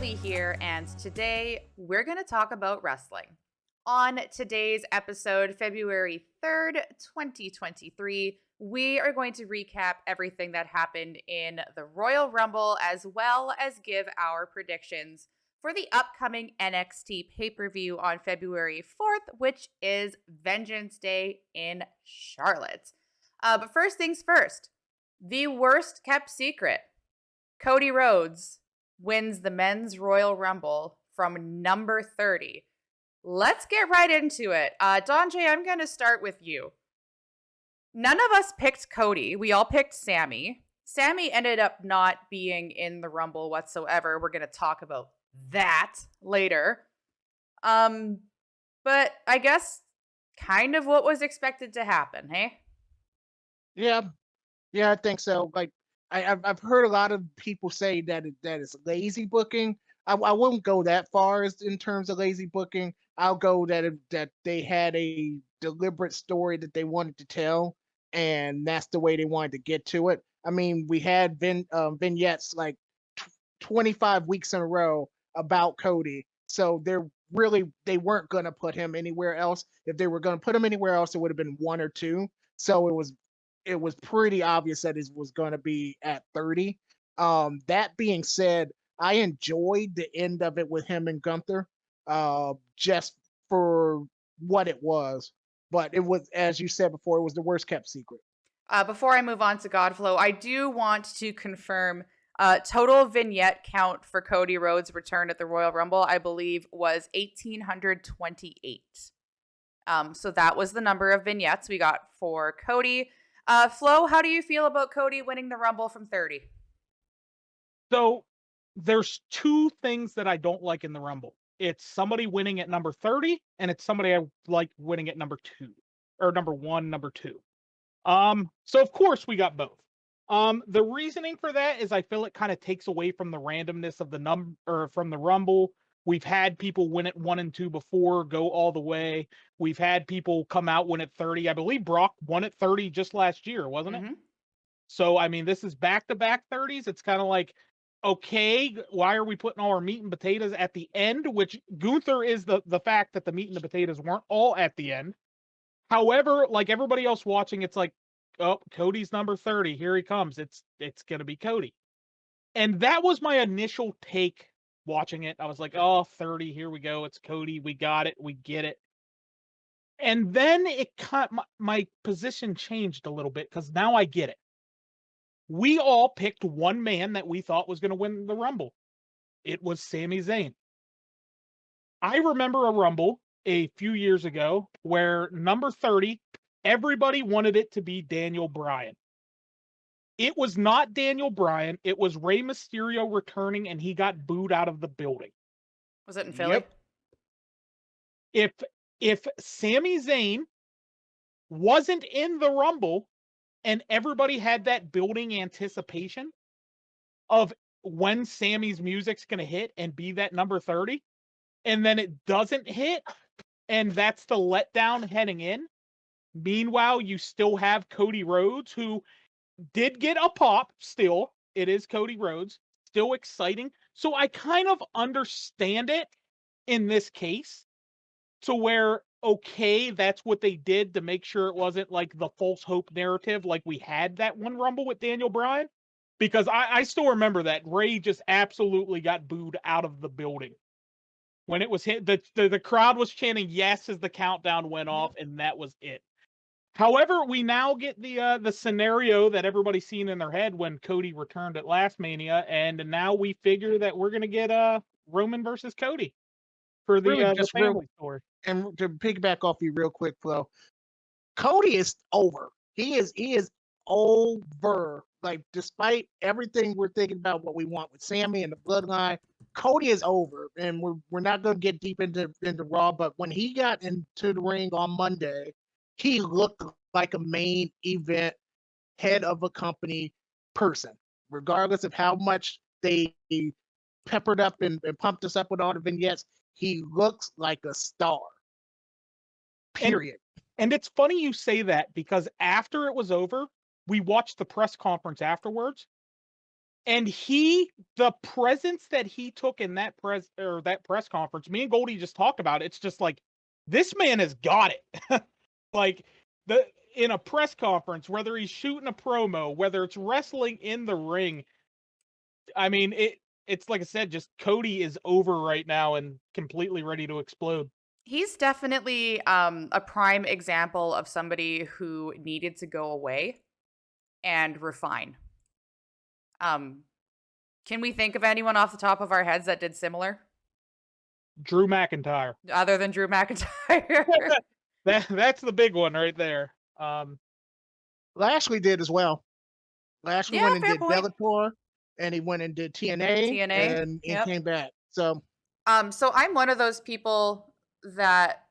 Shelby here, and today we're going to talk about wrestling. On today's episode, February 3rd, 2023, we are going to recap everything that happened in the Royal Rumble as well as give our predictions for the upcoming NXT pay per view on February 4th, which is Vengeance Day in Charlotte. But first things first, the worst kept secret. Cody Rhodes wins the men's Royal Rumble from number 30. Let's get right into it. Donjay, I'm going to start with you. None of us picked Cody. We all picked Sammy. Sammy ended up not being in the Rumble whatsoever. We're going to talk about that later. But I guess kind of what was expected to happen, hey? Yeah, yeah, I think so. Like I've heard a lot of people say that it's lazy booking. I wouldn't go that far as in terms of lazy booking. I'll go that they had a deliberate story that they wanted to tell, and that's the way they wanted to get to it. I mean, we had vignettes like 25 weeks in a row about Cody, so they weren't going to put him anywhere else. If they were going to put him anywhere else, it would have been one or two. So it was pretty obvious that it was going to be at 30. That being said, I enjoyed the end of it with him and Gunther, just for what it was. But it was, as you said before, it was the worst kept secret. Before I move on to Godflow, I do want to confirm total vignette count for Cody Rhodes' return at the Royal Rumble, I believe, was 1,828. So that was the number of vignettes we got for Cody. Flo, how do you feel about Cody winning the Rumble from 30? So there's two things that I don't like in the Rumble. It's somebody winning at number 30, and it's somebody I like winning at number 2. Or number 1, number 2. So of course we got both. The reasoning for that is I feel it kind of takes away from the randomness of the number or from the Rumble. We've had people win at 1 and 2 before, go all the way. We've had people come out win at 30. I believe Brock won at 30 just last year, wasn't it? Mm-hmm. So I mean, this is back-to-back 30s. It's kind of like, okay, why are we putting all our meat and potatoes at the end? Which Gunther is the fact that the meat and the potatoes weren't all at the end. However, like everybody else watching, it's like, oh, Cody's number 30. Here he comes. It's gonna be Cody. And that was my initial take watching it. I was like, oh, 30, here we go. It's Cody. We got it. We get it. And then it cut my position changed a little bit because now I get it. We all picked one man that we thought was going to win the Rumble. It was Sami Zayn. I remember a Rumble a few years ago where number 30, everybody wanted it to be Daniel Bryan. It was not Daniel Bryan. It was Rey Mysterio returning, and he got booed out of the building. Was it in Philly? Yep. If Sami Zayn wasn't in the Rumble and everybody had that building anticipation of when Sammy's music's going to hit and be that number 30, and then it doesn't hit, and that's the letdown heading in. Meanwhile, you still have Cody Rhodes, who did get a pop still. It is Cody Rhodes. Still exciting. So I kind of understand it in this case to where, okay, that's what they did to make sure it wasn't like the false hope narrative like we had that one Rumble with Daniel Bryan. Because I still remember that Ray just absolutely got booed out of the building. When it was hit, the crowd was chanting yes as the countdown went off, and that was it. However, we now get the scenario that everybody's seen in their head when Cody returned at last Mania, and now we figure that we're gonna get Roman versus Cody for Really, the just real family story. and to piggyback off you real quick, Flo. Cody is over. He is over. Like, despite everything we're thinking about what we want with Sammy and the bloodline, Cody is over. And we're not gonna get deep into Raw, but when he got into the ring on Monday, he looked like a main event head of a company person, regardless of how much they peppered up and pumped us up with all the vignettes. He looks like a star. And Period. and it's funny you say that because after it was over, we watched the press conference afterwards. And the presence that he took in that press conference, me and Goldie just talked about it. It's just like, this man has got it. Like, in a press conference, whether he's shooting a promo, whether it's wrestling in the ring, I mean, it's like I said, just Cody is over right now and completely ready to explode. He's definitely a prime example of somebody who needed to go away and refine. Can we think of anyone off the top of our heads that did similar? Drew McIntyre. Other than Drew McIntyre? That's the big one right there. Lashley did as well. Lashley Yeah, went and fair did point. Bellator, and he went and did TNA, TNA, and yep. came back. So So I'm one of those people that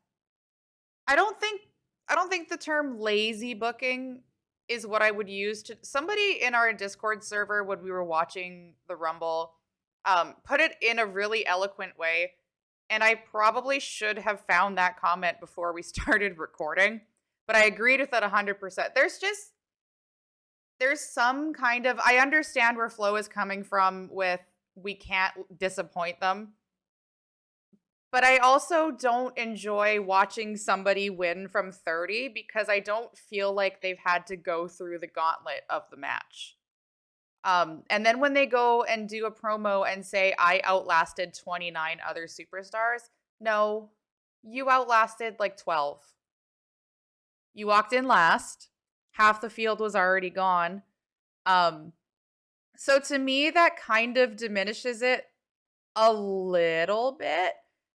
I don't think the term lazy booking is what I would use to somebody in our Discord server when we were watching the Rumble put it in a really eloquent way, and I probably should have found that comment before we started recording, but I agreed with it 100%. There's some kind of, I understand where Flo is coming from with we can't disappoint them. But I also don't enjoy watching somebody win from 30 because I don't feel like they've had to go through the gauntlet of the match. And then when they go and do a promo and say, I outlasted 29 other superstars, no, you outlasted like 12. You walked in last, half the field was already gone. So to me, that kind of diminishes it a little bit.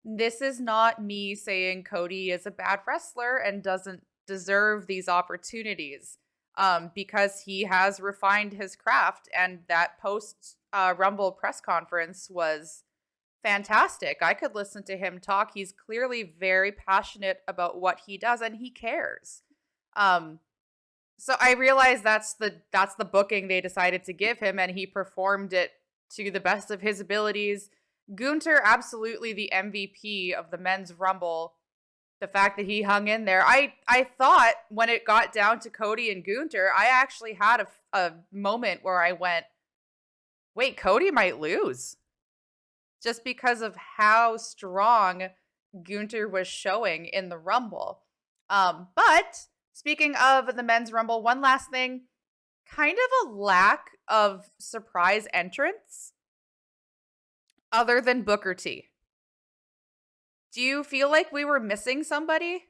This is not me saying Cody is a bad wrestler and doesn't deserve these opportunities, because he has refined his craft, and that post Rumble press conference was fantastic. I could listen to him talk. He's clearly very passionate about what he does, and he cares. So I realize that's the booking they decided to give him, and he performed it to the best of his abilities. Gunther, absolutely the MVP of the men's Rumble. The fact that he hung in there. I thought when it got down to Cody and Gunther, I actually had a moment where I went, wait, Cody might lose. Just because of how strong Gunther was showing in the Rumble. But speaking of the men's Rumble, one last thing, kind of a lack of surprise entrance other than Booker T. Do you feel like we were missing somebody?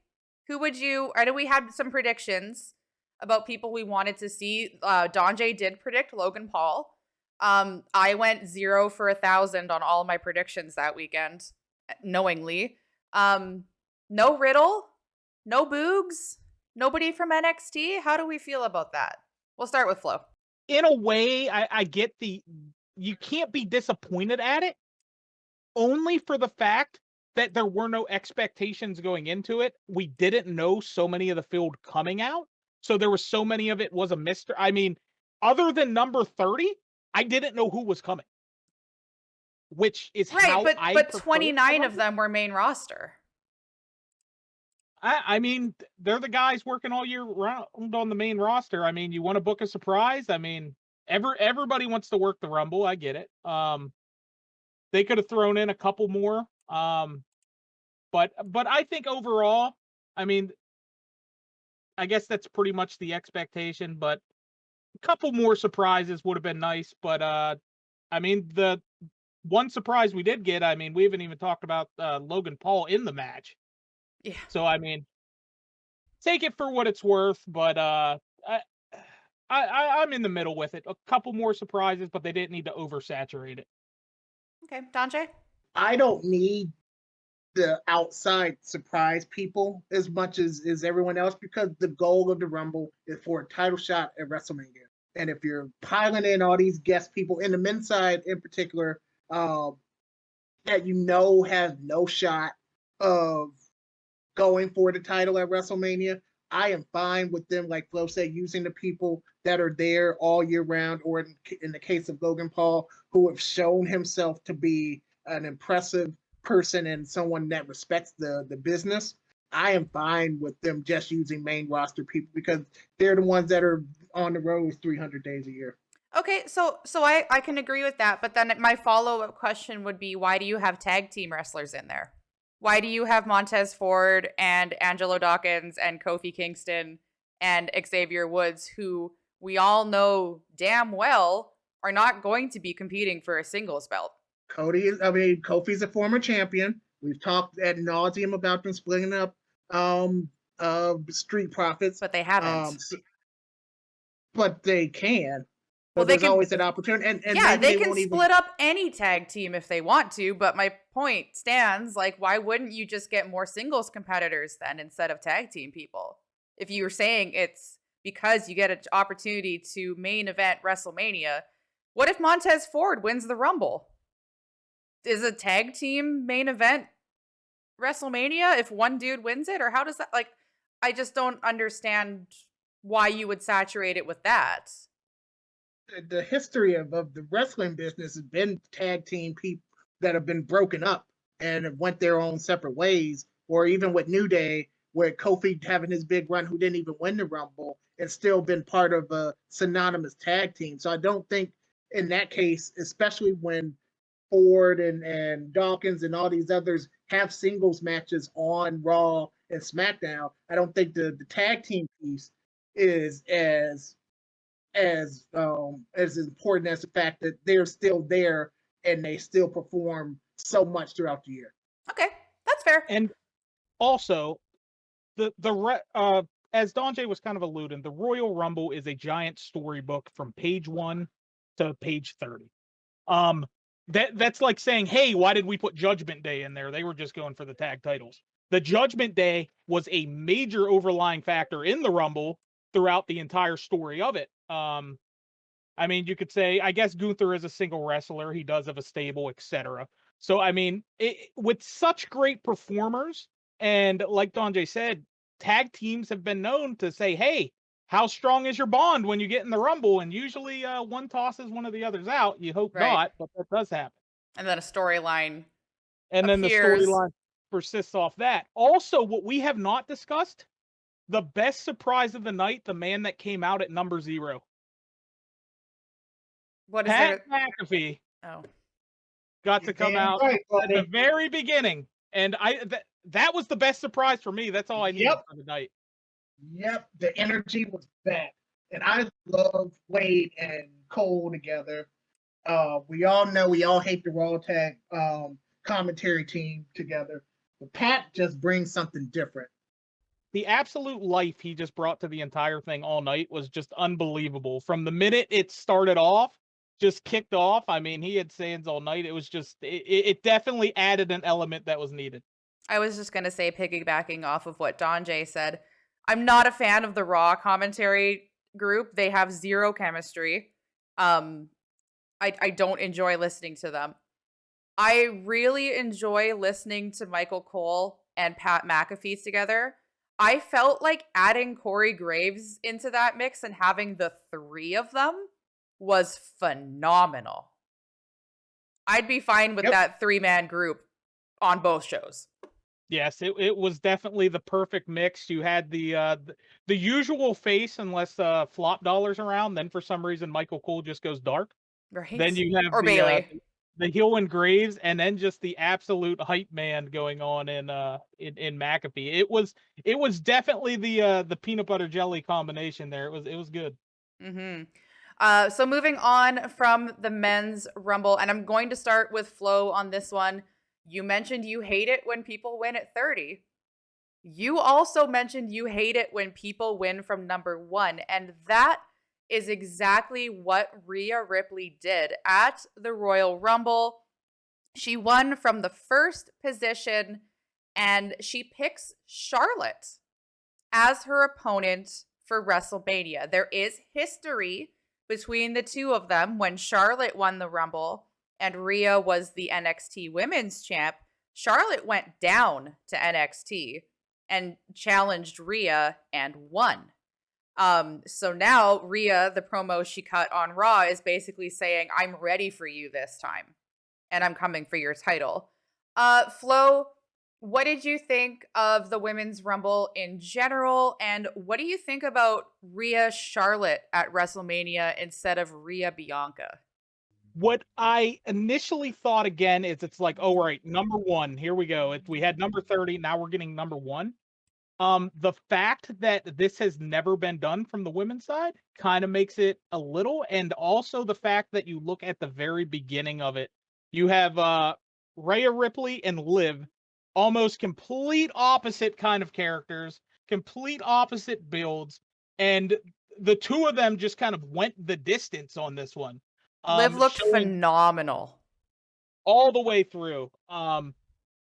Who would you, I know we had some predictions about people we wanted to see. Don J did predict Logan Paul. I went 0 for 1,000 on all my predictions that weekend, knowingly. No Riddle, no Boogs, nobody from NXT. How do we feel about that? We'll start with Flo. In a way, I get you can't be disappointed at it, only for the fact that there were no expectations going into it. We didn't know so many of the field coming out, so there was so many of it was a mystery. I mean, other than number 30, I didn't know who was coming, which is right, how but 29 of them were main roster. I mean, they're the guys working all year round on the main roster. I mean, you want to book a surprise? I mean, everybody wants to work the Rumble. I get it. They could have thrown in a couple more. But I think overall, I mean, I guess that's pretty much the expectation. But a couple more surprises would have been nice. But I mean, the one surprise we did get, I mean, we haven't even talked about Logan Paul in the match. Yeah. So I mean, take it for what it's worth, but I'm in the middle with it. A couple more surprises, but they didn't need to oversaturate it. Okay, Donjay? I don't need the outside surprise people as much as everyone else, because the goal of the Rumble is for a title shot at WrestleMania. And if you're piling in all these guest people, in the men's side in particular, that you know have no shot of going for the title at WrestleMania, I am fine with them, like Flo said, using the people that are there all year round, or in the case of Logan Paul, who have shown himself to be an impressive person and someone that respects the business. I am fine with them just using main roster people, because they're the ones that are on the road 300 days a year. Okay, so I can agree with that, but then my follow-up question would be, why do you have tag team wrestlers in there? Why do you have Montez Ford and Angelo Dawkins and Kofi Kingston and Xavier Woods, who we all know damn well are not going to be competing for a singles belt? Kofi's a former champion. We've talked ad nauseum about them splitting up um, Street Profits. But they haven't. So, but they can. Well, But they there's can, always that opportunity, and yeah, maybe they they can won't even. split up any tag team if they want to, but my point stands, like, why wouldn't you just get more singles competitors then instead of tag team people? If you were saying it's because you get an opportunity to main event WrestleMania, what if Montez Ford wins the Rumble? Is a tag team main event WrestleMania if one dude wins it? Or how does that, like, I just don't understand why you would saturate it with that. The history of the wrestling business has been tag team people that have been broken up and have went their own separate ways, or even with New Day, where Kofi having his big run, who didn't even win the Rumble, and still been part of a synonymous tag team. So I don't think in that case, especially when Ford and Dawkins and all these others have singles matches on Raw and SmackDown, I don't think the tag team piece is as important as the fact that they're still there and they still perform so much throughout the year. Okay, that's fair. And also, as Donjay was kind of alluding, the Royal Rumble is a giant storybook from page 1 to page 30. That's like saying, hey, why did we put Judgment Day in there? They were just going for the tag titles. The Judgment Day was a major overlying factor in the Rumble throughout the entire story of it. I mean, you could say, I guess Gunther is a single wrestler. He does have a stable, etc. So, I mean, with such great performers, and like Donjay said, tag teams have been known to say, hey, how strong is your bond when you get in the Rumble? And usually one tosses one of the others out. You hope Right. not, but that does happen. And then a storyline And then the appears. storyline persists off that. Also, what we have not discussed, the best surprise of the night, the man that came out at number 0. What is Pat there? McAfee Oh, got You're to come damn out right, at the buddy. very beginning, and that was the best surprise for me. That's all I needed Yep, for the night. yep. The energy was back, and I love Wade and Cole together. We all know we all hate the Raw Tag commentary team together, but Pat just brings something different. The absolute life he just brought to the entire thing all night was just unbelievable. From the minute it started off, just kicked off. I mean, he had sayings all night. It was just, it definitely added an element that was needed. I was just gonna say, piggybacking off of what Don Jay said, I'm not a fan of the Raw commentary group. They have zero chemistry. Um, I don't enjoy listening to them. I really enjoy listening to Michael Cole and Pat McAfee together. I felt like adding Corey Graves into that mix and having the three of them was phenomenal. I'd be fine with Yep. that 3-man group on both shows. Yes, it was definitely the perfect mix. You had the usual face, unless flop dollars around. Then for some reason Michael Cole just goes dark. Then Right? you have Or Bailey. the heel and Graves, and then just the absolute hype man going on in McAfee. It was definitely the peanut butter jelly combination there. It was good. So moving on from the men's rumble, and I'm going to start with Flo on this one. You mentioned you hate it when people win at 30. You also mentioned you hate it when people win from number 1, and that is exactly what Rhea Ripley did at the Royal Rumble. She won from the first position, and she picks Charlotte as her opponent for WrestleMania. There is history between the two of them. When Charlotte won the Rumble and Rhea was the NXT Women's Champ, Charlotte went down to NXT and challenged Rhea and won. So now Rhea, the promo she cut on Raw, is basically saying, I'm ready for you this time, and I'm coming for your title. Flo, What did you think of the Women's Rumble in general? And what do you think about Rhea Charlotte at WrestleMania instead of Rhea Bianca? What I initially thought again is it's like, oh, right, number one, here we go. We had number 30, now we're getting number one. The fact that this has never been done from the women's side kind of makes it a little, and also the fact that you look at the very beginning of it, you have Rhea Ripley and Liv, almost complete opposite kind of characters, complete opposite builds, and the two of them just kind of went the distance on this one. Liv looked Showing phenomenal. all the way through.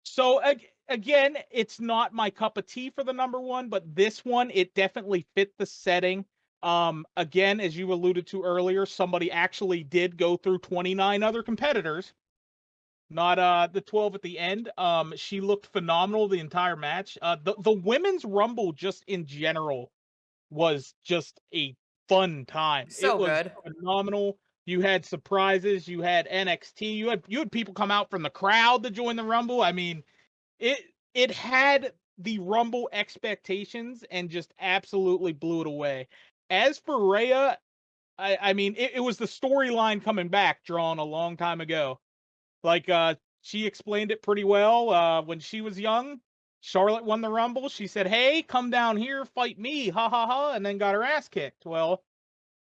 So again, it's not my cup of tea for the number one, but this one, it definitely fit the setting. Again, as you alluded to earlier, somebody actually did go through 29 other competitors, not the 12 at the end. She looked phenomenal the entire match. The women's rumble just in general was just a fun time. It So was good. phenomenal. You had surprises, you had NXT, you had people come out from the crowd to join the Rumble. I mean, it had the Rumble expectations and just absolutely blew it away. As for Rhea, I mean, it was the storyline coming back drawn a long time ago. Like she explained it pretty well. When she was young, Charlotte won the Rumble. She said, "Hey, come down here, fight me, ha ha ha," and then got her ass kicked. Well,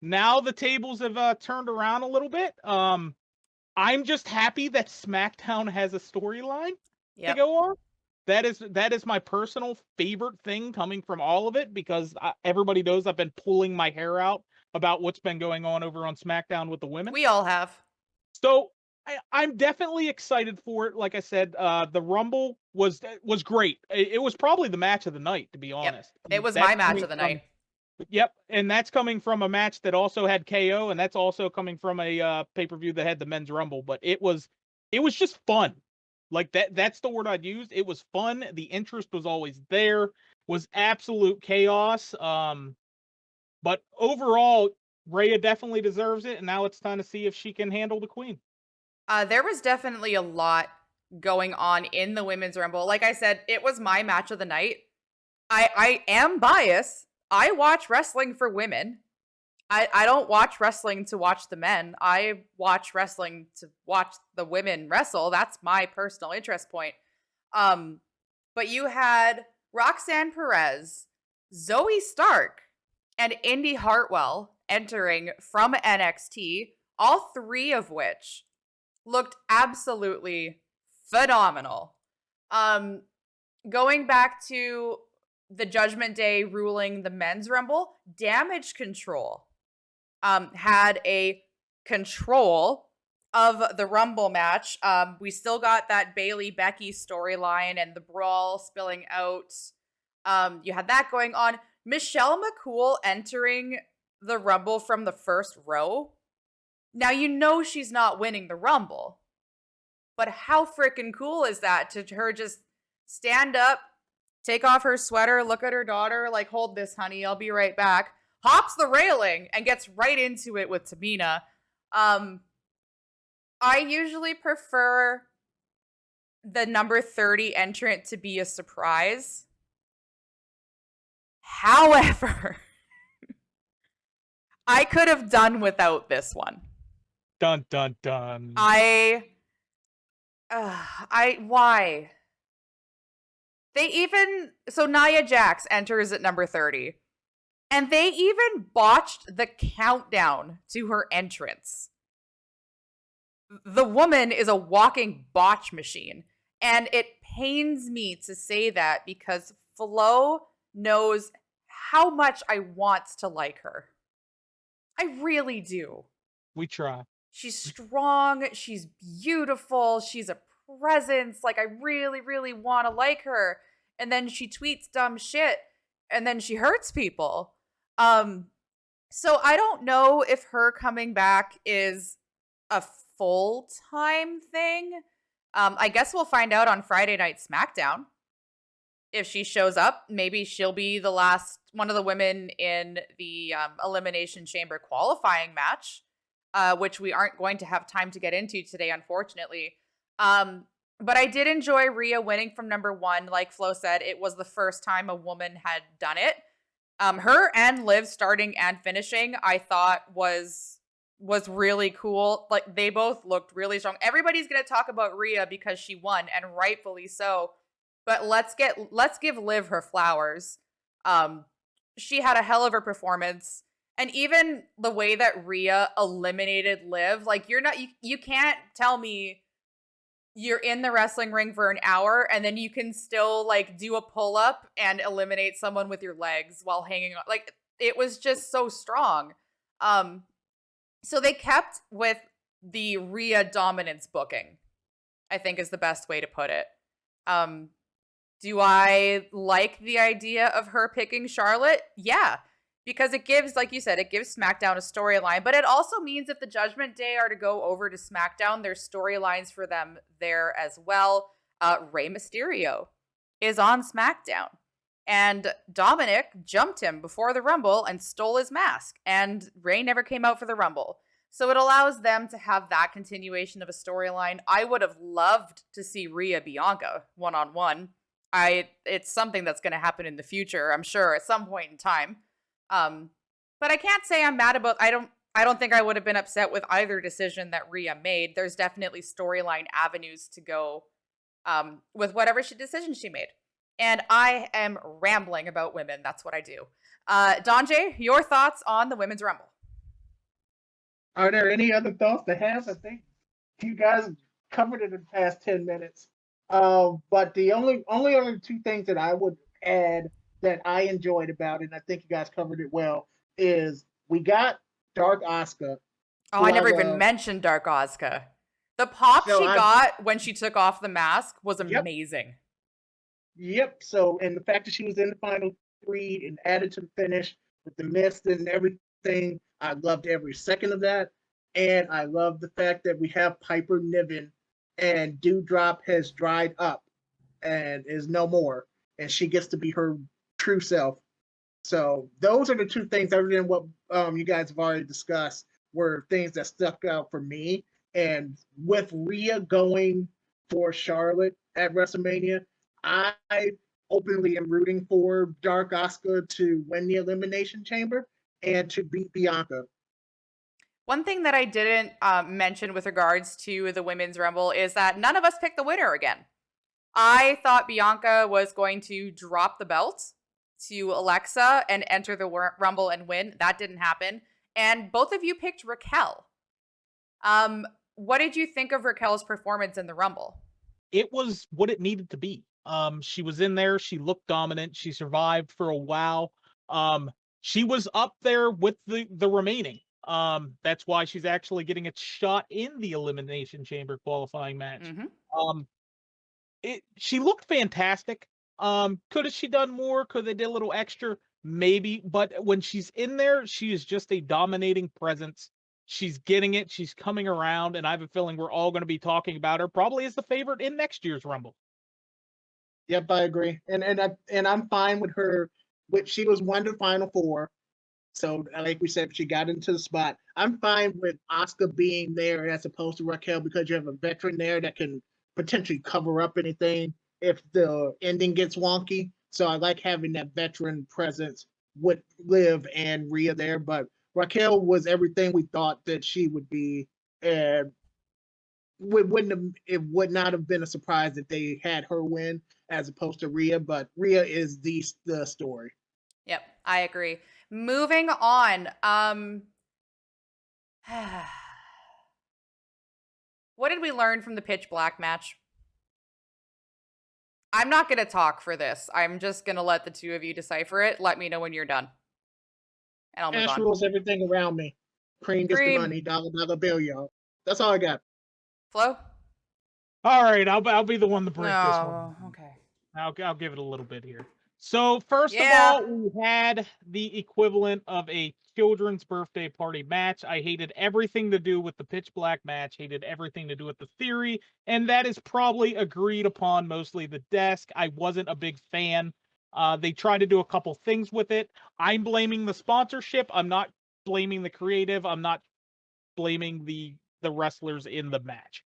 now the tables have turned around a little bit. I'm just happy that SmackDown has a storyline to Yep. go on. That is my personal favorite thing coming from all of it, because everybody knows I've been pulling my hair out about what's been going on over on SmackDown with the women. We all have. So I'm definitely excited for it. Like I said, the Rumble was great. It was probably the match of the night, to be Yep. honest. It was That's my match coming of the from night. Yep, and that's coming from a match that also had KO, and that's also coming from a pay-per-view that had the men's rumble. But it was just fun. Like that's the word I'd use. It was fun. The interest was always there. Was absolute chaos. But overall, Rhea definitely deserves it, and now it's time to see if she can handle the queen. There was definitely a lot going on in the Women's Rumble. Like I said, it was my match of the night. I am biased. I watch wrestling for women. I don't watch wrestling to watch the men. I watch wrestling to watch the women wrestle. That's my personal interest point. Um, but you had Roxanne Perez, Zoe Stark, and Indy Hartwell entering from NXT, all three of which looked absolutely phenomenal. Um, Going back to the Judgment Day ruling the men's rumble, Damage Control had a control of the Rumble match. We still got that Bailey Becky storyline and the brawl spilling out. You had that going on. Michelle McCool entering the Rumble from the first row. Now, you know she's not winning the Rumble, but how freaking cool is that to her just stand up, take off her sweater, look at her daughter, like, hold this, honey, I'll be right back, hops the railing, and gets right into it with Tamina. I usually prefer the number 30 entrant to be a surprise. However, I could have done without this one. Dun dun dun. Why? So Nia Jax enters at number 30, and they even botched the countdown to her entrance. The woman is a walking botch machine, and it pains me to say that because Flo knows how much I want to like her. I really do. We try. She's strong, she's beautiful, she's a presence. Like, I really, really want to like her. And then she tweets dumb shit, and then she hurts people. So I don't know if her coming back is a full-time thing. I guess we'll find out on Friday Night SmackDown. If she shows up, maybe she'll be the last one of the women in the Elimination Chamber qualifying match, which we aren't going to have time to get into today, unfortunately. But I did enjoy Rhea winning from number one. Like Flo said, it was the first time a woman had done it. Her and Liv starting and finishing, I thought was really cool. Like they both looked really strong. Everybody's gonna talk about Rhea because she won, and rightfully so. But let's give Liv her flowers. Um, she had a hell of a performance. And even the way that Rhea eliminated Liv, like you can't tell me you're in the wrestling ring for an hour and then you can still like do a pull up and eliminate someone with your legs while hanging on. Like it was just so strong. Um so they kept with the Rhea dominance booking, I think is the best way to put it. Um do I like the idea of her picking Charlotte? Yeah, because it gives, like you said, it gives SmackDown a storyline, but it also means if the Judgment Day are to go over to SmackDown, there's storylines for them there as well. Rey Mysterio is on SmackDown, and Dominic jumped him before the Rumble and stole his mask, and Rey never came out for the Rumble. So it allows them to have that continuation of a storyline. I would have loved to see Rhea Bianca one-on-one. It's something that's going to happen in the future, I'm sure, at some point in time. But I can't say I'm mad about. I don't think I would have been upset with either decision that Rhea made. There's definitely storyline avenues to go with whatever decision she made. And I am rambling about women. That's what I do. Donjay, your thoughts on the Women's Rumble? Are there any other thoughts to have? I think you guys covered it in the past 10 minutes. But the only other two things that I would add that I enjoyed about it, and I think you guys covered it well, is we got Dark Asuka. Oh, I never even mentioned Dark Asuka. The pop she got when she took off the mask was amazing. Yep. So, and the fact that she was in the final three and added to the finish with the mist and everything, I loved every second of that. And I love the fact that we have Piper Niven and Dewdrop has dried up and is no more. And she gets to be her true self. So those are the two things, other than what you guys have already discussed, were things that stuck out for me. And with Rhea going for Charlotte at WrestleMania, I openly am rooting for Dark Asuka to win the Elimination Chamber and to beat Bianca. One thing that I didn't mention with regards to the Women's Rumble is that none of us picked the winner again. I thought Bianca was going to drop the belt to Alexa and enter the Rumble and win. That didn't happen. And both of you picked Raquel. What did you think of Raquel's performance in the Rumble? It was what it needed to be. She was in there. She looked dominant. She survived for a while. She was up there with the remaining. That's why she's actually getting a shot in the Elimination Chamber qualifying match. Mm-hmm. She looked fantastic. Could have she done more? Could they did a little extra? Maybe, but when she's in there, she is just a dominating presence. She's getting it. She's coming around, and I have a feeling we're all going to be talking about her probably as the favorite in next year's Rumble. Yep, I agree, and I'm fine with her. She was one to Final Four, so like we said, she got into the spot. I'm fine with Asuka being there as opposed to Raquel because you have a veteran there that can potentially cover up anything if the ending gets wonky. So I like having that veteran presence with Liv and Rhea there. But Raquel was everything we thought that she would be, and it would not have been a surprise if they had her win as opposed to Rhea. But Rhea is the story. Yep, I agree. Moving on. What did we learn from the Pitch Black match? I'm not going to talk for this. I'm just going to let the two of you decipher it. Let me know when you're done. And I'll move Ash on. rules everything around me. Cream gets the money, dollar bill, y'all. That's all I got. Flo? All right, I'll be the one to break this one. Okay. I'll give it a little bit here. So first of all, we had the equivalent of a children's birthday party match. I hated everything to do with the Pitch Black match, hated everything to do with the theory, and that is probably agreed upon mostly the desk. I wasn't a big fan. They tried to do a couple things with it. I'm blaming the sponsorship. I'm not blaming the creative. I'm not blaming the wrestlers in the match.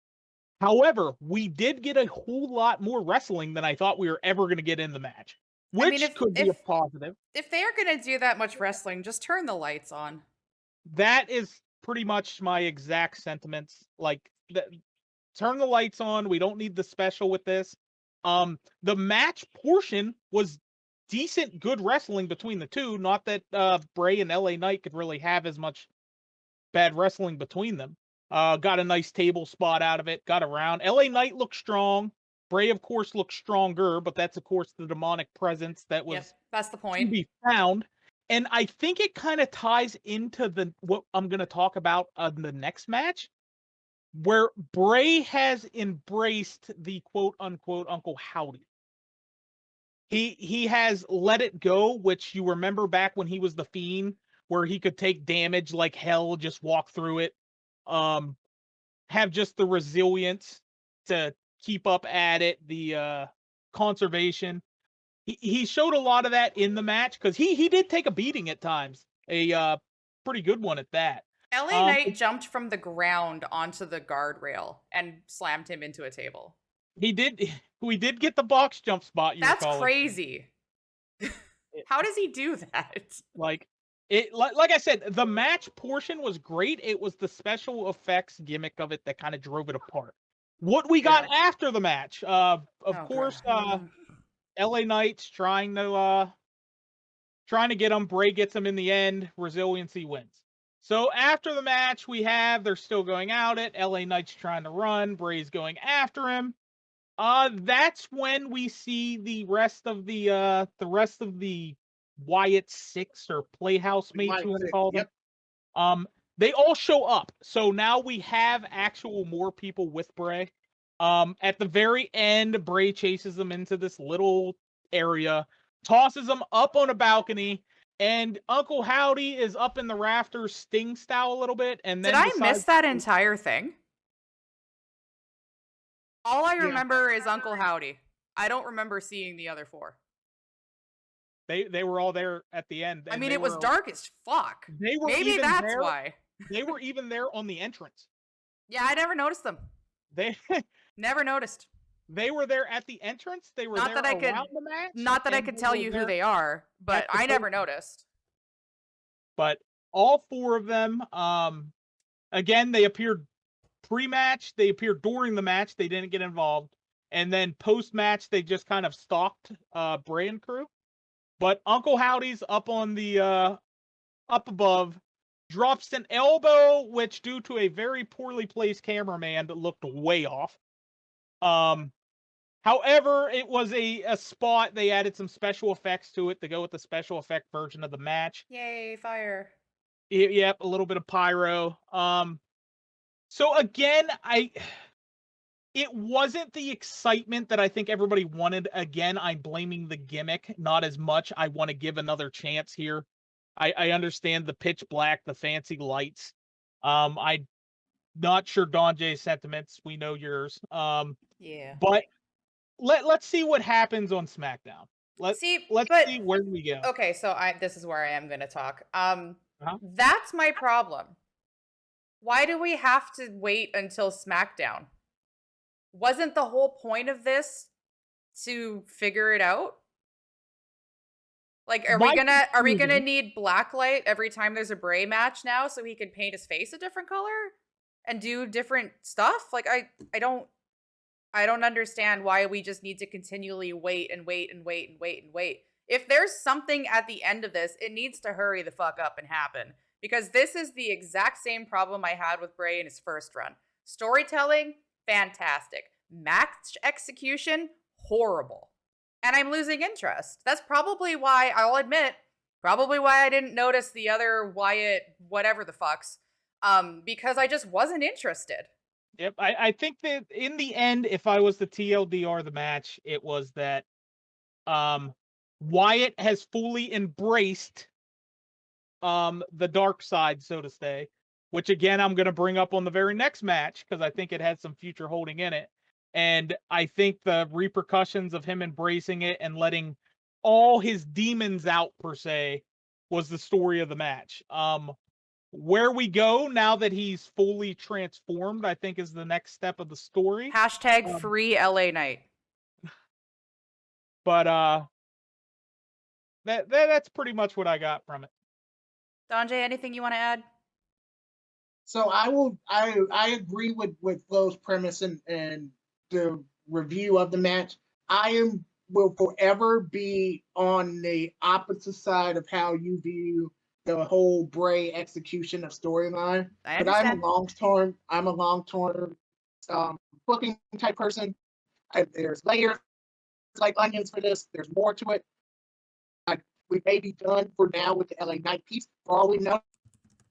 However, we did get a whole lot more wrestling than I thought we were ever going to get in the match, I mean, which could be a positive. if they are gonna do that much wrestling, just turn the lights on. That is pretty much my exact sentiments. Like, turn the lights on. We don't need the special with this. The match portion was decent, good wrestling between the two. Not that Bray and LA Knight could really have as much bad wrestling between them. Got a nice table spot out of it. Got around. LA Knight looked strong. Bray, of course, looked stronger, but that's of course the demonic presence that Yep, was that's the to point. be found. And I think it kind of ties into what I'm going to talk about in the next match, where Bray has embraced the quote unquote Uncle Howdy. He has let it go, which you remember back when he was the Fiend, where he could take damage like hell, just walk through it. Have just the resilience to keep up at it, the conservation. He showed a lot of that in the match because he did take a beating at times, a pretty good one at that. LA Knight jumped from the ground onto the guardrail and slammed him into a table. He did. We did get the box jump spot. That's crazy. How does he do that? Like like I said, the match portion was great. It was the special effects gimmick of it that kind of drove it apart. What we got after the match, of course, LA Knight's trying to get him. Bray gets him in the end. Resiliency wins. So after the match, they're still going out it. LA Knight's trying to run. Bray's going after him. That's when we see the rest of the Wyatt Six or Playhouse mates, you want to call them. Yep. They all show up. So now we have actual more people with Bray. At the very end, Bray chases them into this little area, tosses them up on a balcony, and Uncle Howdy is up in the rafters, Sting style a little bit. And then did I miss that entire thing? All I remember is Uncle Howdy. I don't remember seeing the other four. They were all there at the end. I mean, it was dark as fuck. Maybe that's why. They were even there on the entrance. Yeah, I never noticed them. They never noticed. They were there at the entrance. They were there around the match. Not that I could tell you who they are, but I never noticed. But all four of them, again, they appeared pre-match. They appeared during the match. They didn't get involved. And then post-match, they just kind of stalked Bray and crew. But Uncle Howdy's up on the up above, drops an elbow, which due to a very poorly placed cameraman that looked way off. However, it was a spot. They added some special effects to it to go with the special effect version of the match. Yay, fire. Yep, a little bit of pyro. So again, it wasn't the excitement that I think everybody wanted. Again, I'm blaming the gimmick, not as much. I want to give another chance here. I understand the pitch black, the fancy lights. I'm not sure Don Jay's sentiments. We know yours. Yeah. But let's see what happens on SmackDown. Let's see where we go. Okay, so this is where I am going to talk. That's my problem. Why do we have to wait until SmackDown? Wasn't the whole point of this to figure it out? Like, are we gonna need blacklight every time there's a Bray match now so he can paint his face a different color and do different stuff? Like, I don't understand why we just need to continually wait and wait and wait and wait and wait. If there's something at the end of this, it needs to hurry the fuck up and happen. Because this is the exact same problem I had with Bray in his first run. Storytelling, fantastic. Match execution, horrible. And I'm losing interest. That's probably why, I'll admit, I didn't notice the other Wyatt whatever the fucks. Because I just wasn't interested. Yep, I think that in the end, if I was the TLDR the match, it was that Wyatt has fully embraced the dark side, so to say, which again I'm going to bring up on the very next match because I think it had some future holding in it. And I think the repercussions of him embracing it and letting all his demons out, per se, was the story of the match. where we go now that he's fully transformed, I think, is the next step of the story. Hashtag Um, free LA Knight. But that's pretty much what I got from it. Donjay, anything you want to add? So I agree with Flo's premise and the review of the match. Will forever be on the opposite side of how you view the whole Bray execution of storyline. I But I'm a understand. long term booking type person. There's layers like onions for this. There's more to it. We may be done for now with the LA Knight piece. For all we know,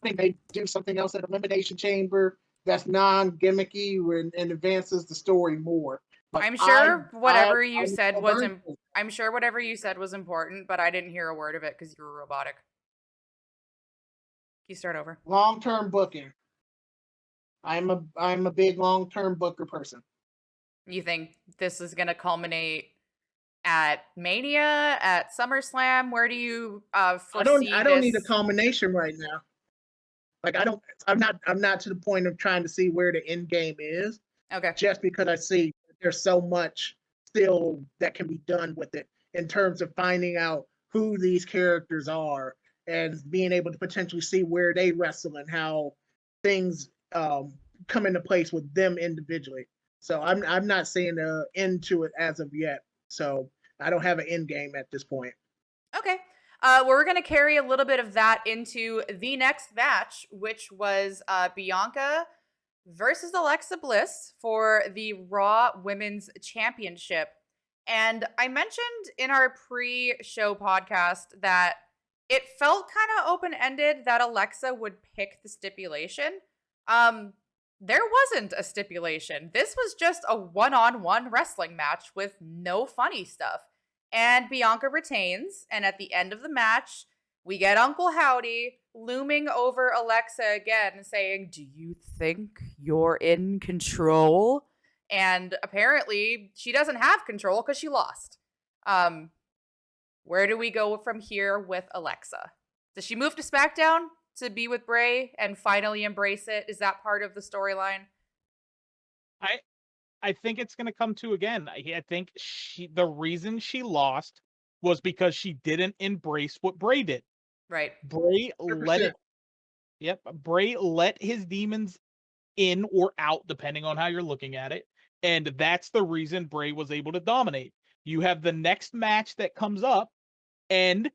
they may do something else at Elimination Chamber that's non-gimmicky and advances the story more. But I'm sure whatever you I'm said still was very I'm sure whatever you said was important, but I didn't hear a word of it because you were robotic. Can you start over? long-term booking. I'm a big long-term booker person. You think this is going to culminate at Mania, at SummerSlam? Where do you foresee I don't need a this? combination right now. Like I'm not to the point of trying to see where the end game is, Okay. just because I see there's so much still that can be done with it in terms of finding out who these characters are and being able to potentially see where they wrestle and how things come into place with them individually. So I'm not seeing an end to it as of yet. So I don't have an end game at this point. Okay. We're going to carry a little bit of that into the next match, which was Bianca versus Alexa Bliss for the Raw Women's Championship. And I mentioned in our pre-show podcast that it felt kind of open-ended that Alexa would pick the stipulation. There wasn't a stipulation. This was just a one-on-one wrestling match with no funny stuff. And Bianca retains, and at the end of the match, we get Uncle Howdy looming over Alexa again, saying, "Do you think you're in control?" And apparently, she doesn't have control because she lost. Where do we go from here with Alexa? Does she move to SmackDown to be with Bray and finally embrace it? Is that part of the storyline? I I think it's going to come to again. I think the reason she lost was because she didn't embrace what Bray did. Right. Bray let 100%. it. Yep, Bray let his demons in or out, depending on how you're looking at it, and that's the reason Bray was able to dominate. You have the next match that comes up, and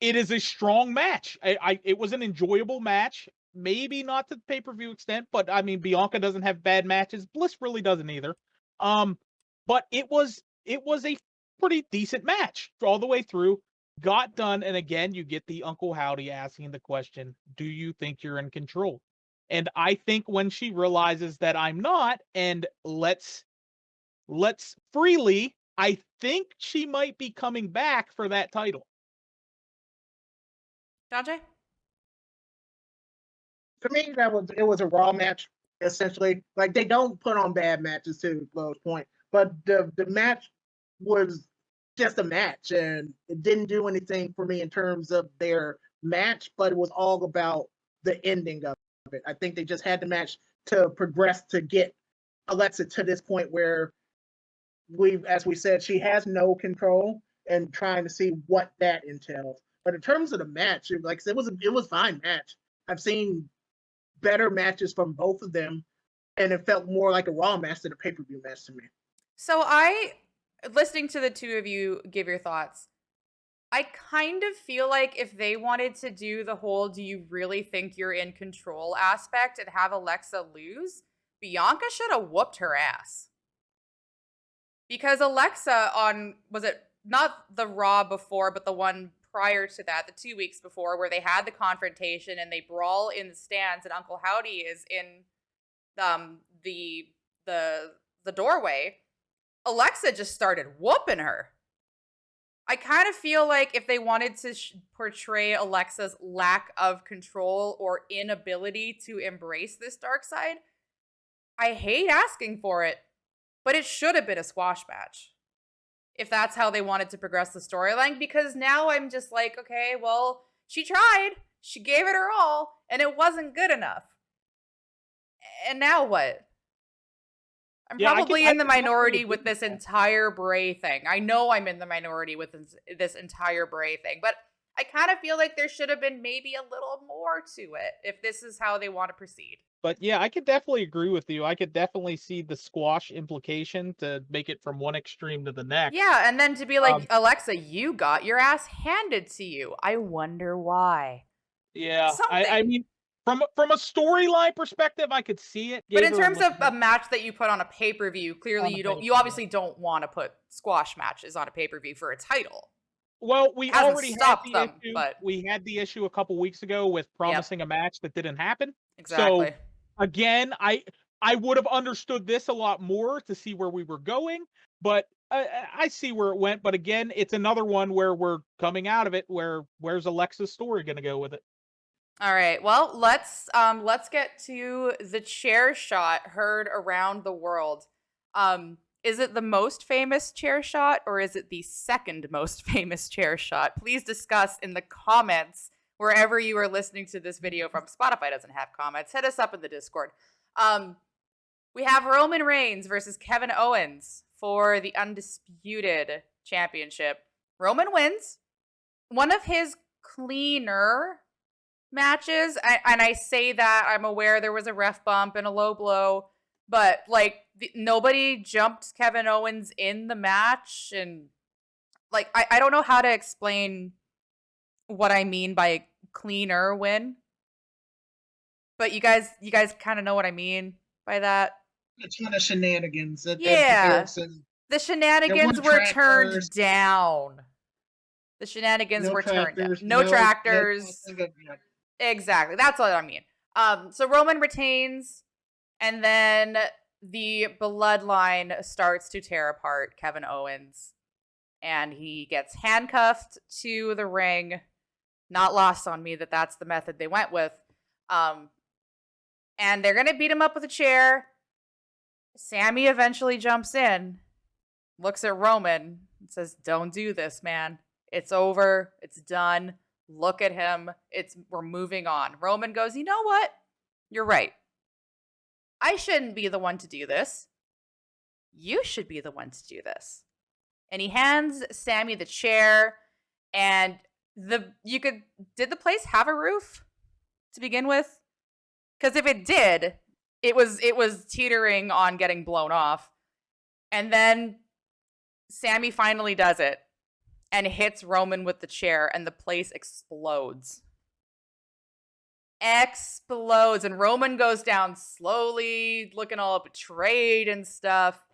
it is a strong match. It was an enjoyable match. Maybe not to the pay-per-view extent, but I mean Bianca doesn't have bad matches. Bliss really doesn't either. But it was a pretty decent match all the way through. Got done, and again, you get the Uncle Howdy asking the question, "Do you think you're in control?" And I think when she realizes that I'm not, and let's freely, I think she might be coming back for that title. Dante? To me, it was a Raw match essentially. Like they don't put on bad matches to Flo's point, but the match was just a match, and it didn't do anything for me in terms of their match. But it was all about the ending of it. I think they just had the match to progress to get Alexa to this point where as we said, she has no control, and trying to see what that entails. But in terms of the match, like I said, it was fine match. I've seen better matches from both of them, and it felt more like a Raw match than a pay-per-view match to me. So listening to the two of you give your thoughts, I kind of feel like if they wanted to do the whole "do you really think you're in control" aspect and have Alexa lose, Bianca should have whooped her ass. Because Alexa was it not the Raw before, but the one prior to that, the 2 weeks before, where they had the confrontation and they brawl in the stands and Uncle Howdy is in the the doorway, Alexa just started whooping her. I kind of feel like if they wanted to portray Alexa's lack of control or inability to embrace this dark side, I hate asking for it, but it should have been a squash match. If that's how they wanted to progress the storyline, because now I'm just like, okay, well, she tried. She gave it her all, and it wasn't good enough. And now what? I'm Yeah, probably I in the can definitely minority agree with with this that. entire Bray thing. I know I'm in the minority with this entire Bray thing, but I kind of feel like there should have been maybe a little more to it if this is how they want to proceed. But yeah, I could definitely agree with you. I could definitely see the squash implication to make it from one extreme to the next. Yeah, and then to be like, Um, Alexa, you got your ass handed to you. I wonder why. yeah, I Something. mean, from a storyline perspective, I could see it. But Gave in her a terms of little a bit match that you put on a pay-per-view, clearly on the you paper. Yeah. obviously don't want to put squash matches on a pay-per-view for a title. Well, we It hasn't already had stopped the them, issue. but We had the issue a couple weeks ago with yep, promising a match that didn't happen. So exactly. again, I would have understood this a lot more to see where we were going, but I see where it went. But again, it's another one where we're coming out of it. Where's Alexa's story going to go with it? All right. Well, let's get to the chair shot heard around the world. Is it the most famous chair shot or is it the second most famous chair shot? Please discuss in the comments wherever you are listening to this video from. Spotify doesn't have comments. Hit us up in the Discord. Um, we have Roman Reigns versus Kevin Owens for the undisputed championship. Roman wins. One of his cleaner matches, and I say that I'm aware there was a ref bump and a low blow, but like nobody jumped Kevin Owens in the match, and like I don't know how to explain what I mean by cleaner win, but you guys kind of know what I mean by that. A ton of shenanigans at Yeah, comparison. the There shenanigans weren't were turned tractors, down. The shenanigans no were turned down. tractors, No no tractors. tossing of, yeah. Exactly. That's what I mean. So Roman retains, and then the bloodline starts to tear apart Kevin Owens, and he gets handcuffed to the ring. Not lost on me that that's the method they went with. Um, and they're gonna beat him up with a chair. Sammy eventually jumps in, looks at Roman, and says, "Don't do this, man. It's over. It's done. Look at him. We're moving on." Roman goes, "You know what? You're right. I shouldn't be the one to do this. You should be the one to do this." And he hands Sammy the chair, and did the place have a roof to begin with? Because if it did, it was teetering on getting blown off. And then Sammy finally does it and hits Roman with the chair, and the place explodes. Explodes, and Roman goes down slowly, looking all betrayed and stuff.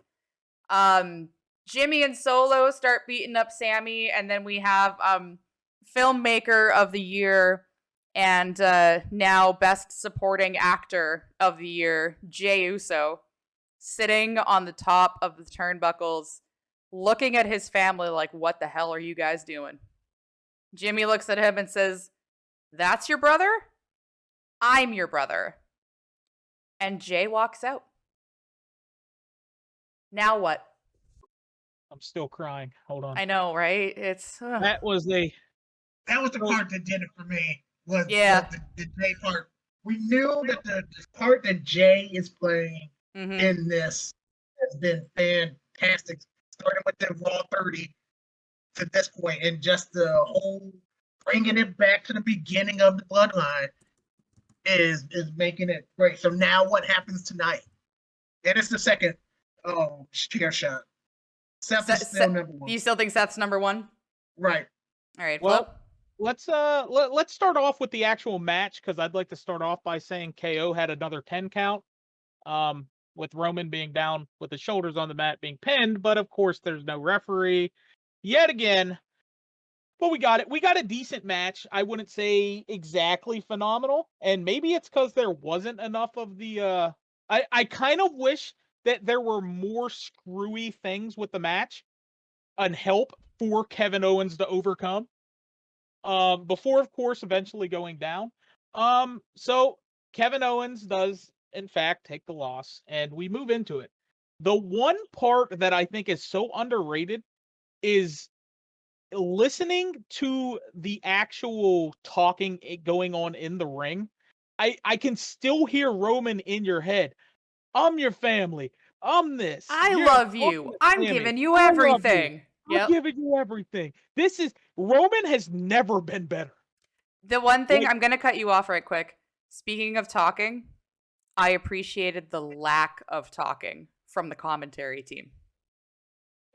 Jimmy and Solo start beating up Sammy, and then we have filmmaker of the year and now best supporting actor of the year, Jey Uso, sitting on the top of the turnbuckles, looking at his family like, "What the hell are you guys doing?" Jimmy looks at him and says, "That's your brother? I'm your brother." And Jay walks out. Now what? I'm still crying. Hold on. I know, right? It's That was That was the part that did it for me. Was yeah. the Jay part. We knew that the part that Jay is playing Mm-hmm. in this has been fantastic. Starting with the Raw 30 to this point, and just the whole bringing it back to the beginning of the bloodline is making it great. So now what happens tonight? And it's the second chair shot. Seth is still number one. You still think Seth's number one? Right. All right, well. Flo? Let's start off with the actual match because I'd like to start off by saying KO had another 10 count. With Roman being down with his shoulders on the mat being pinned, but of course there's no referee yet again. But we got it. We got a decent match. I wouldn't say exactly phenomenal, and maybe it's because there wasn't enough of the. I kind of wish that there were more screwy things with the match and help for Kevin Owens to overcome. Before of course eventually going down. So Kevin Owens does in fact take the loss, and we move into it. The one part that I think is so underrated is listening to the actual talking going on in the ring, I can still hear Roman in your head. I'm your family. I'm this. I You're love talking you. to I'm Sammy. giving you I love you. everything. I'm Yep. giving you everything. This is Roman has never been better. The one thing, Like, I'm going to cut you off right quick. Speaking of talking, I appreciated the lack of talking from the commentary team.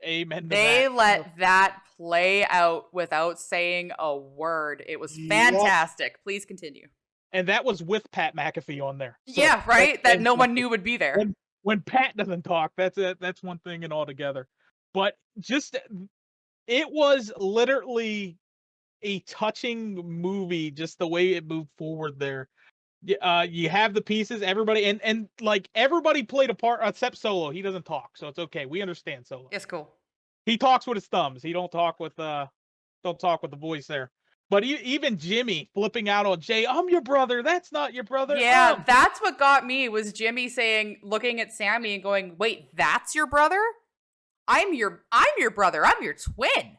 amen to They that. let that play out without saying a word. It was Yep. fantastic. Please continue. And that was with Pat McAfee on there. So Yeah, right? That no one fantastic. knew would be there. When Pat doesn't talk, that's one thing and altogether. But just it was literally a touching movie, just the way it moved forward there. You have the pieces, everybody, and like everybody played a part except Solo. He doesn't talk, so it's okay. We understand Solo. It's cool. He talks with his thumbs. He don't talk with the voice there. But even Jimmy flipping out on Jay, I'm your brother. That's not your brother. Yeah, that's what got me, was Jimmy saying, looking at Sammy and going, "Wait, that's your brother? I'm your brother. I'm your twin.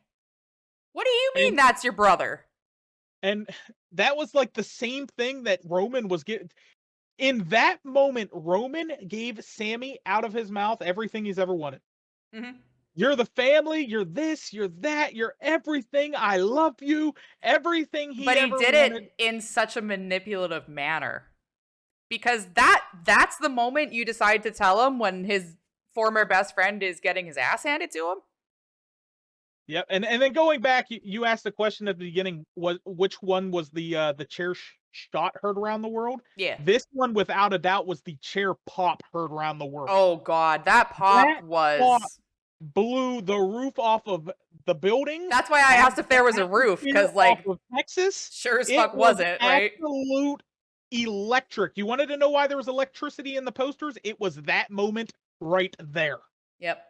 What do you mean that's your brother?" And that was like the same thing that Roman was getting. In that moment, Roman gave Sammy out of his mouth everything he's ever wanted. Mm-hmm. You're the family, you're this, you're that, you're everything. I love you. Everything he But he ever did wanted. it in such a manipulative manner. Because that's the moment you decide to tell him, when his former best friend is getting his ass handed to him. Yep. And then going back, you asked the question at the beginning, which one was the chair shot heard around the world? Yeah. This one, without a doubt, was the chair pop heard around the world. Oh God, that pop was blew the roof off of the building. That's why I asked if there was a roof, because like, off of Texas, sure as it fuck was wasn't, right? absolute electric. You wanted to know why there was electricity in the posters? It was that moment right there. Yep.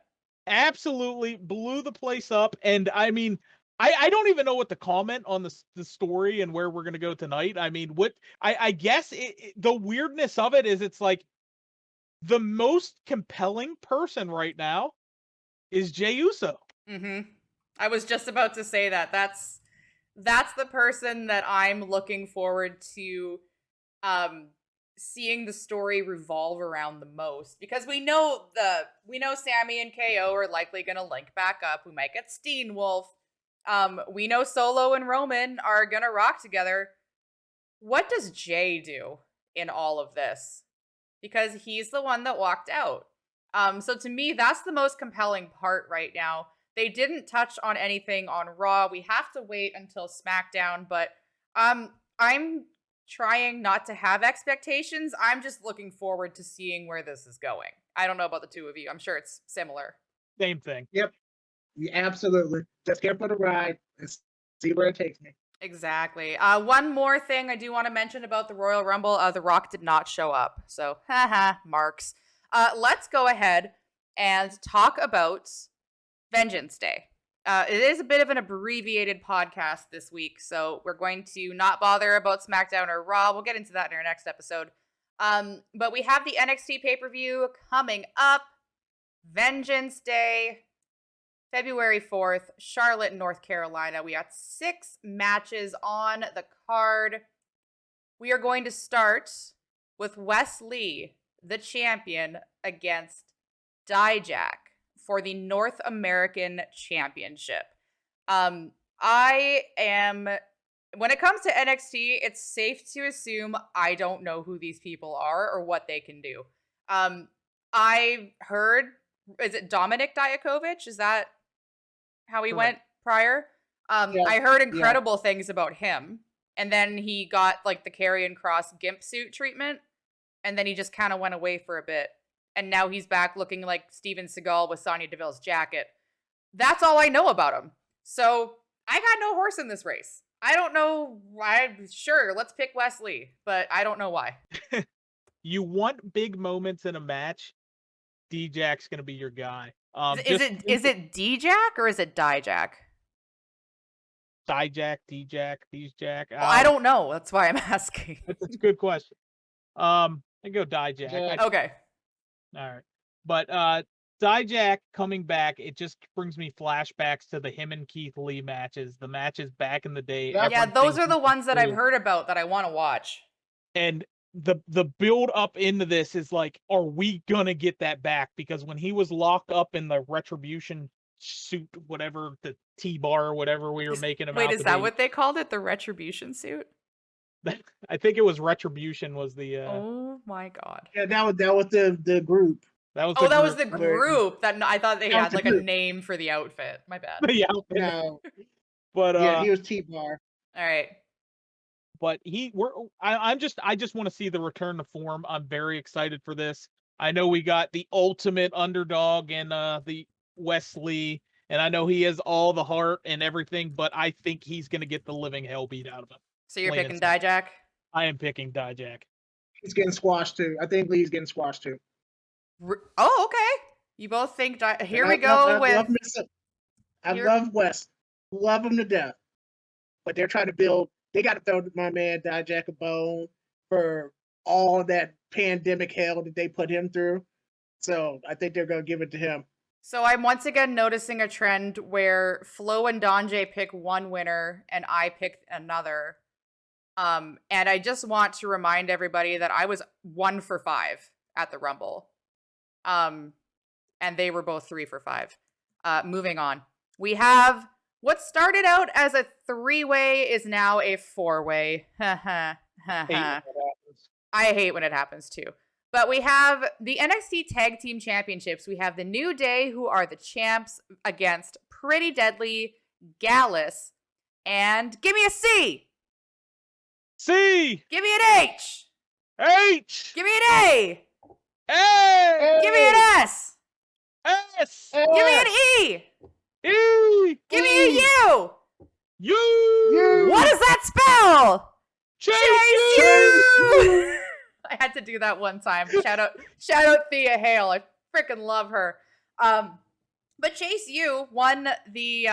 Absolutely blew the place up. And I mean, I don't even know what to comment on the story and where we're going to go tonight. I mean, I guess the weirdness of it is, it's like the most compelling person right now is Jey Uso. Mm-hmm. I was just about to say that. That's the person that I'm looking forward to seeing the story revolve around the most, because we know Sammy and KO are likely going to link back up. We might get Steenwolf. We know Solo and Roman are going to rock together. What does Jay do in all of this? Because he's the one that walked out. So to me, that's the most compelling part right now. They didn't touch on anything on Raw. We have to wait until SmackDown, but I'm trying not to have expectations. I'm just looking forward to seeing where this is going. I don't know about the two of you. I'm sure it's similar. Same thing. Yep. Yeah, absolutely. Just here for the ride and see where it takes me. Exactly. One more thing I do want to mention about the Royal Rumble. The Rock did not show up. So, haha, marks. Let's go ahead and talk about Vengeance Day. It is a bit of an abbreviated podcast this week, so we're going to not bother about SmackDown or Raw. We'll get into that in our next episode. But we have the NXT pay-per-view coming up. Vengeance Day, February 4th, Charlotte, North Carolina. We got 6 matches on the card. We are going to start with Wes Lee, the champion, against Dijak for the North American Championship. When it comes to NXT, it's safe to assume I don't know who these people are or what they can do. I heard, is it Dominic Dijakovic? Is that how he went prior? Yeah. I heard incredible things about him. And then he got like the Karrion Kross gimp suit treatment. And then he just kind of went away for a bit. And now he's back looking like Steven Seagal with Sonya Deville's jacket. That's all I know about him. So I got no horse in this race. I don't know. Sure, let's pick Wes Lee, but I don't know why. You want big moments in a match, Dijak's going to be your guy. Is it Dijak or is it Dijak? Dijak, Dijak. Well, I don't know. That's why I'm asking. That's a good question. I go Dijak. Okay. All right. But Dijak coming back, it just brings me flashbacks to the him and Keith Lee matches, the matches back in the day. Yeah. Yeah, everyone those thinks are the he's ones that I've cool. heard about that I want to watch. And the build up into this is like, are we gonna get that back? Because when he was locked up in the retribution suit, whatever, the T-bar or whatever we were making him Wait, out is to that be, what they called it? The retribution suit? I think it was retribution was the Oh my god. Yeah, that was the group. that was Oh, the that was group. the Where group. I thought they that was had the like a group. name for the outfit. My bad. The outfit. No, But yeah, he was T-Bar. All right. but I just want to see the return to form. I'm very excited for this. I know we got the ultimate underdog in the Wesley, and I know he has all the heart and everything, but I think he's gonna get the living hell beat out of him. So you're Plain and picking simple. Dijak? I am picking Dijak. He's getting squashed too. I think Lee's getting squashed too. Oh, okay. You both think here And we go with love I here- love West. Love him to death. But they're trying to build. They got to throw my man Dijak a bone for all that pandemic hell that they put him through. So I think they're going to give it to him. So I'm once again noticing a trend where Flo and Donjay pick one winner and I pick another. And I just want to remind everybody that I was 1 for 5 at the Rumble. And they were both 3 for 5. Moving on. We have what started out as a 3-way is now a 4-way. I hate when it happens too. But we have the NXT Tag Team Championships. We have the New Day, who are the champs, against Pretty Deadly, Gallus, and give me a C. C Give me an H. H Give me an A. A Give me an S. S Give me an E. E Give me a U. U. What does that spell? Chase You. I had to do that one time. Shout out Thea Hale. I freaking love her. But Chase U won the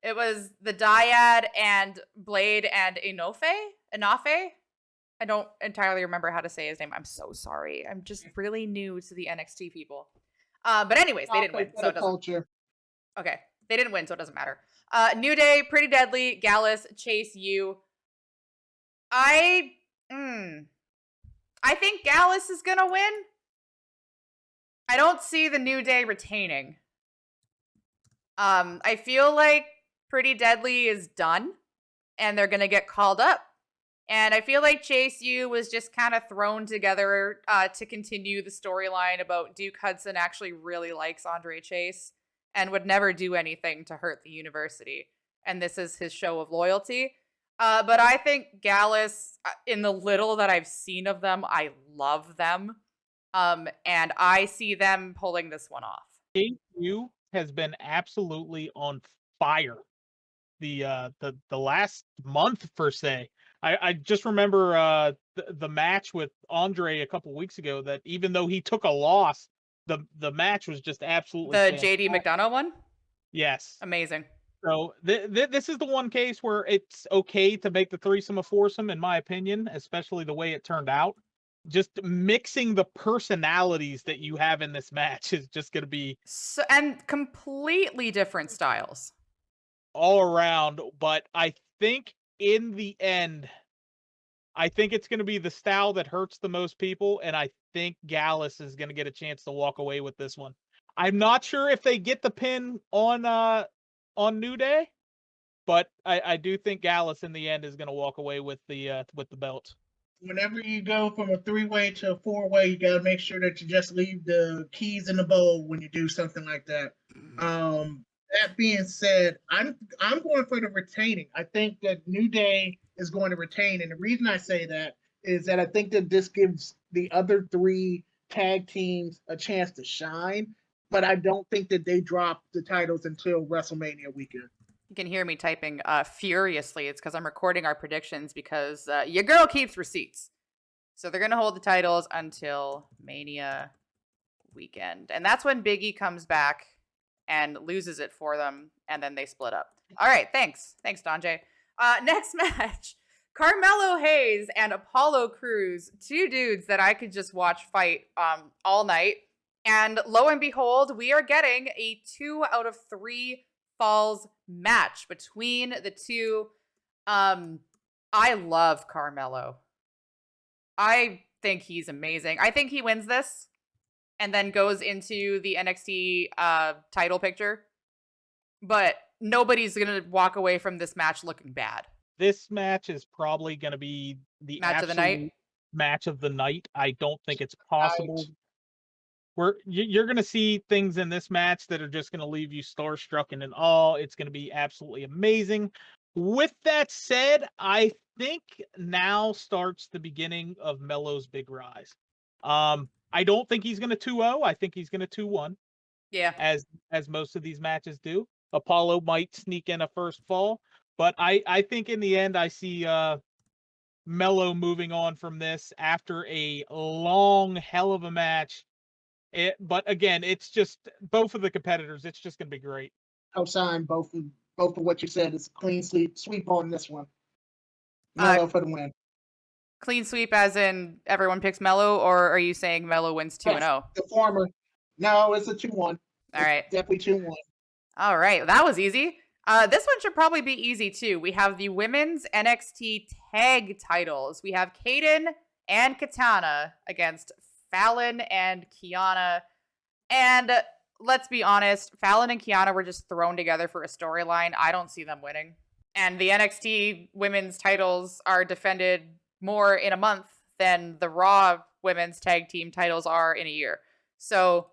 it was the Dyad and Blade and Enofe. I don't entirely remember how to say his name. I'm so sorry. I'm just really new to the NXT people. But anyways, they didn't win, so it doesn't. Culture. Okay, they didn't win, so it doesn't matter. New Day, Pretty Deadly, Gallus, Chase U. I think Gallus is gonna win. I don't see the New Day retaining. I feel like Pretty Deadly is done, and they're gonna get called up. And I feel like Chase U was just kind of thrown together to continue the storyline about Duke Hudson actually really likes Andre Chase and would never do anything to hurt the university. And this is his show of loyalty. But I think Gallus, in the little that I've seen of them, I love them. And I see them pulling this one off. U has been absolutely on fire the last month per se. I just remember the match with Andre a couple weeks ago that even though he took a loss, the match was just absolutely The fantastic. JD McDonough one? Yes. Amazing. So this is the one case where it's okay to make the threesome a foursome, in my opinion, especially the way it turned out. Just mixing the personalities that you have in this match is just going to be and completely different styles all around. But I think in the end, I think it's going to be the style that hurts the most people, and I think Gallus is going to get a chance to walk away with this one. I'm not sure if they get the pin on New Day, but I do think Gallus in the end is going to walk away with the belt. Whenever you go from a 3-way to a 4-way, you got to make sure that you just leave the keys in the bowl when you do something like that. That being said, I'm going for the retaining. I think that New Day is going to retain, and the reason I say that is that I think that this gives the other 3 tag teams a chance to shine, but I don't think that they drop the titles until WrestleMania weekend. You can hear me typing furiously. It's because I'm recording our predictions because your girl keeps receipts. So they're going to hold the titles until Mania weekend. And that's when Big E comes back and loses it for them, and then they split up. All right, thanks. Thanks, Donjay. Next match, Carmelo Hayes and Apollo Crews, 2 dudes that I could just watch fight all night. And lo and behold, we are getting a 2 out of 3 falls match between the two. I love Carmelo. I think he's amazing. I think he wins this and then goes into the NXT title picture. But nobody's going to walk away from this match looking bad. This match is probably going to be the Match of the night. absolute match of the night. I don't think it's Right. possible. You're going to see things in this match that are just going to leave you starstruck and in awe. It's going to be absolutely amazing. With that said, I think now starts the beginning of Melo's big rise. I don't think he's going to 2-0. I think he's going to 2-1. Yeah. As most of these matches do. Apollo might sneak in a first fall, but I think in the end I see Melo moving on from this after a long hell of a match. But again, it's just both of the competitors. It's just going to be great. Co-sign both of what you said. It's a clean sweep on this one. Melo for the win. Clean sweep as in everyone picks Melo, or are you saying Melo wins 2-0? The former. No, it's a 2-1. All right. Definitely 2-1. All right. That was easy. This one should probably be easy too. We have the women's NXT tag titles. We have Kaden and Katana against Fallon and Kiana. And let's be honest, Fallon and Kiana were just thrown together for a storyline. I don't see them winning. And the NXT women's titles are defended more in a month than the Raw women's tag team titles are in a year. So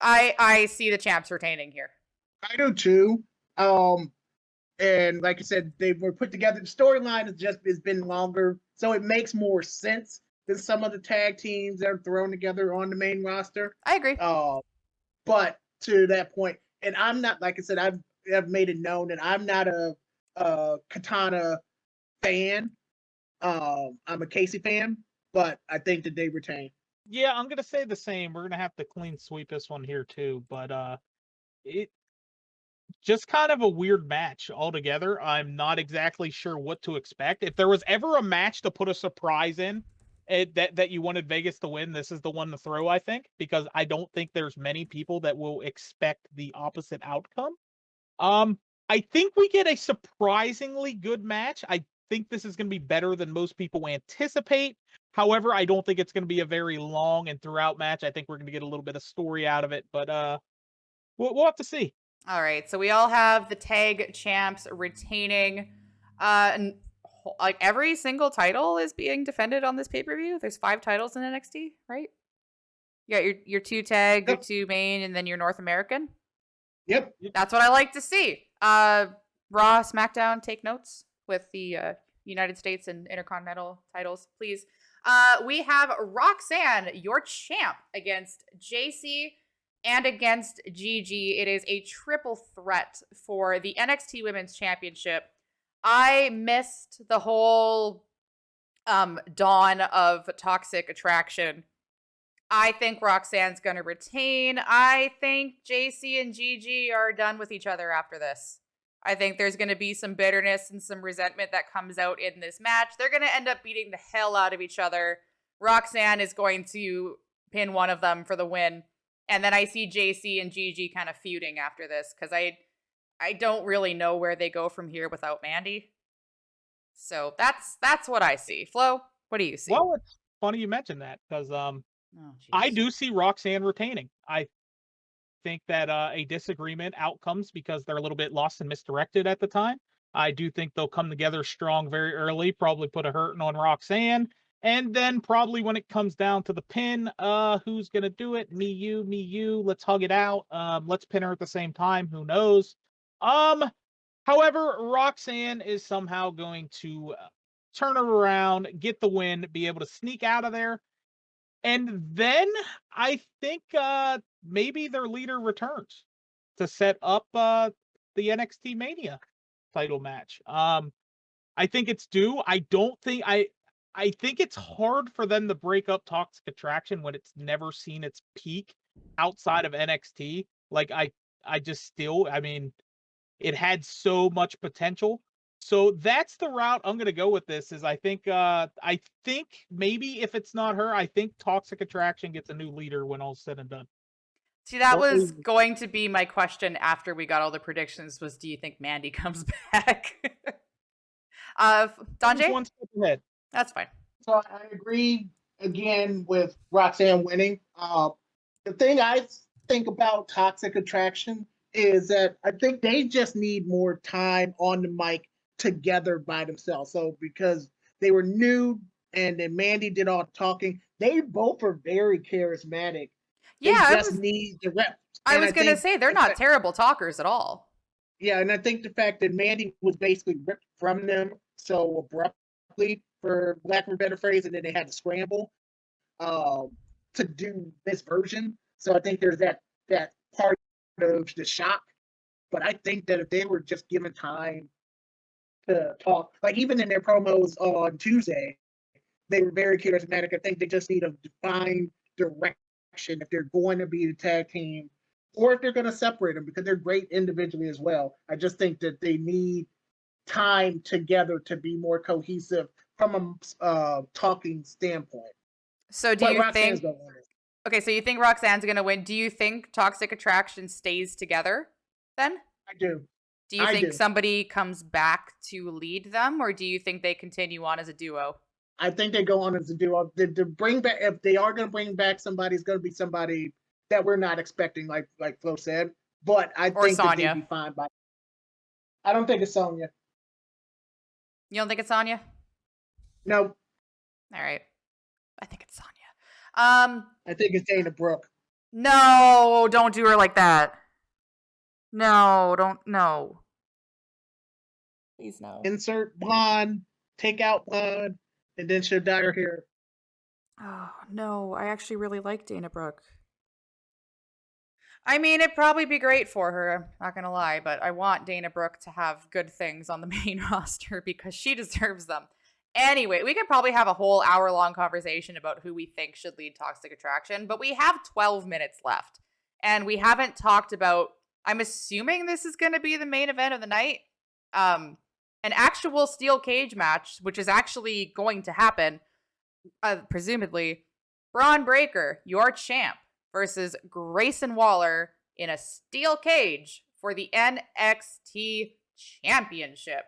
I see the champs retaining here. I do too. And like I said, they were put together. The storyline has been longer, so it makes more sense than some of the tag teams that are thrown together on the main roster. I agree. But to that point, and I'm not, like I said, I've made it known that I'm not a Katana fan. I'm a Casey fan, but I think that they retain. Yeah, I'm gonna say the same. We're gonna have to clean sweep this one here too, but it just kind of a weird match altogether. I'm not exactly sure what to expect. If there was ever a match to put a surprise in, that you wanted Vegas to win, this is the one to throw, I think, because I don't think there's many people that will expect the opposite outcome. I think we get a surprisingly good match. I think this is going to be better than most people anticipate. However, I don't think it's going to be a very long and throughout match. I think we're going to get a little bit of story out of it, but we'll have to see. All right, so we all have the tag champs retaining. Like every single title is being defended on this pay-per-view. There's 5 titles in NXT, right? You got your 2 tag, your 2 main, and then your North American. Yep. That's what I like to see. Raw, SmackDown, take notes with the United States and Intercontinental titles, please. We have Roxanne, your champ, against JC and against Gigi. It is a triple threat for the NXT Women's Championship. I missed the whole dawn of Toxic Attraction. I think Roxanne's going to retain. I think JC and Gigi are done with each other after this. I think there's going to be some bitterness and some resentment that comes out in this match. They're going to end up beating the hell out of each other. Roxanne is going to pin one of them for the win. And then I see JC and Gigi kind of feuding after this because I don't really know where they go from here without Mandy. So that's what I see. Flo, what do you see? Well, it's funny you mentioned that because I do see Roxanne retaining. I think that a disagreement outcomes because they're a little bit lost and misdirected at the time. I do think they'll come together strong very early, probably put a hurting on Roxanne. And then probably when it comes down to the pin, who's going to do it? Me, you. Let's hug it out. Let's pin her at the same time. Who knows? However, Roxanne is somehow going to turn her around, get the win, be able to sneak out of there. And then I think maybe their leader returns to set up the NXT Mania title match. I think it's due. I think it's hard for them to break up Toxic Attraction when it's never seen its peak outside of NXT. Like I mean, it had so much potential. So that's the route I'm going to go with this is I think maybe if it's not her, I think Toxic Attraction gets a new leader when all's said and done. See, that Or- was going to be my question after we got all the predictions was, do you think Mandy comes back? Just Donjay? one step ahead. That's fine. So I agree again with Roxanne winning. The thing I think about Toxic Attraction is that I think they just need more time on the mic together by themselves. So because they were new and then Mandy did all the talking, they both are very charismatic. They Yeah, just need the rep. I And was going to say they're not terrible talkers at all. yeah, and I think the fact that Mandy was basically ripped from them so abruptly, for lack of a better phrase, and then they had to scramble to do this version. So I think there's that part of the shock. But I think that if they were just given time to talk, like even in their promos on Tuesday, they were very charismatic. I think they just need a defined direction if they're going to be a tag team or if they're going to separate them because they're great individually as well. I just think that they need time together to be more cohesive from a talking standpoint. So do But you Roxanne's think going to win it. Okay, so you think Roxanne's going to win. Do you think Toxic Attraction stays together then? I do. Do you think somebody comes back to lead them, or do you think they continue on as a duo? I think they go on as a duo. To bring back, if they are going to bring back somebody, it's going to be somebody that we're not expecting, like Flo said. But I think that they'd be fine by. I don't think it's Sonya. You don't think it's Sonya? No. All right. I think it's Sonya. I think it's Dana Brooke. No, don't do her like that. No, don't. No. Please no. Insert blonde, take out blonde, and then she'll dye her hair. Oh, no. I actually really like Dana Brooke. I mean, it'd probably be great for her, I'm not gonna lie, but I want Dana Brooke to have good things on the main roster because she deserves them. Anyway, we could probably have a whole hour-long conversation about who we think should lead Toxic Attraction, but we have 12 minutes left, and we haven't talked about, I'm assuming this is going to be the main event of the night, an actual steel cage match, which is actually going to happen, presumably, Braun Breaker, your champ, versus Grayson Waller in a steel cage for the NXT Championship.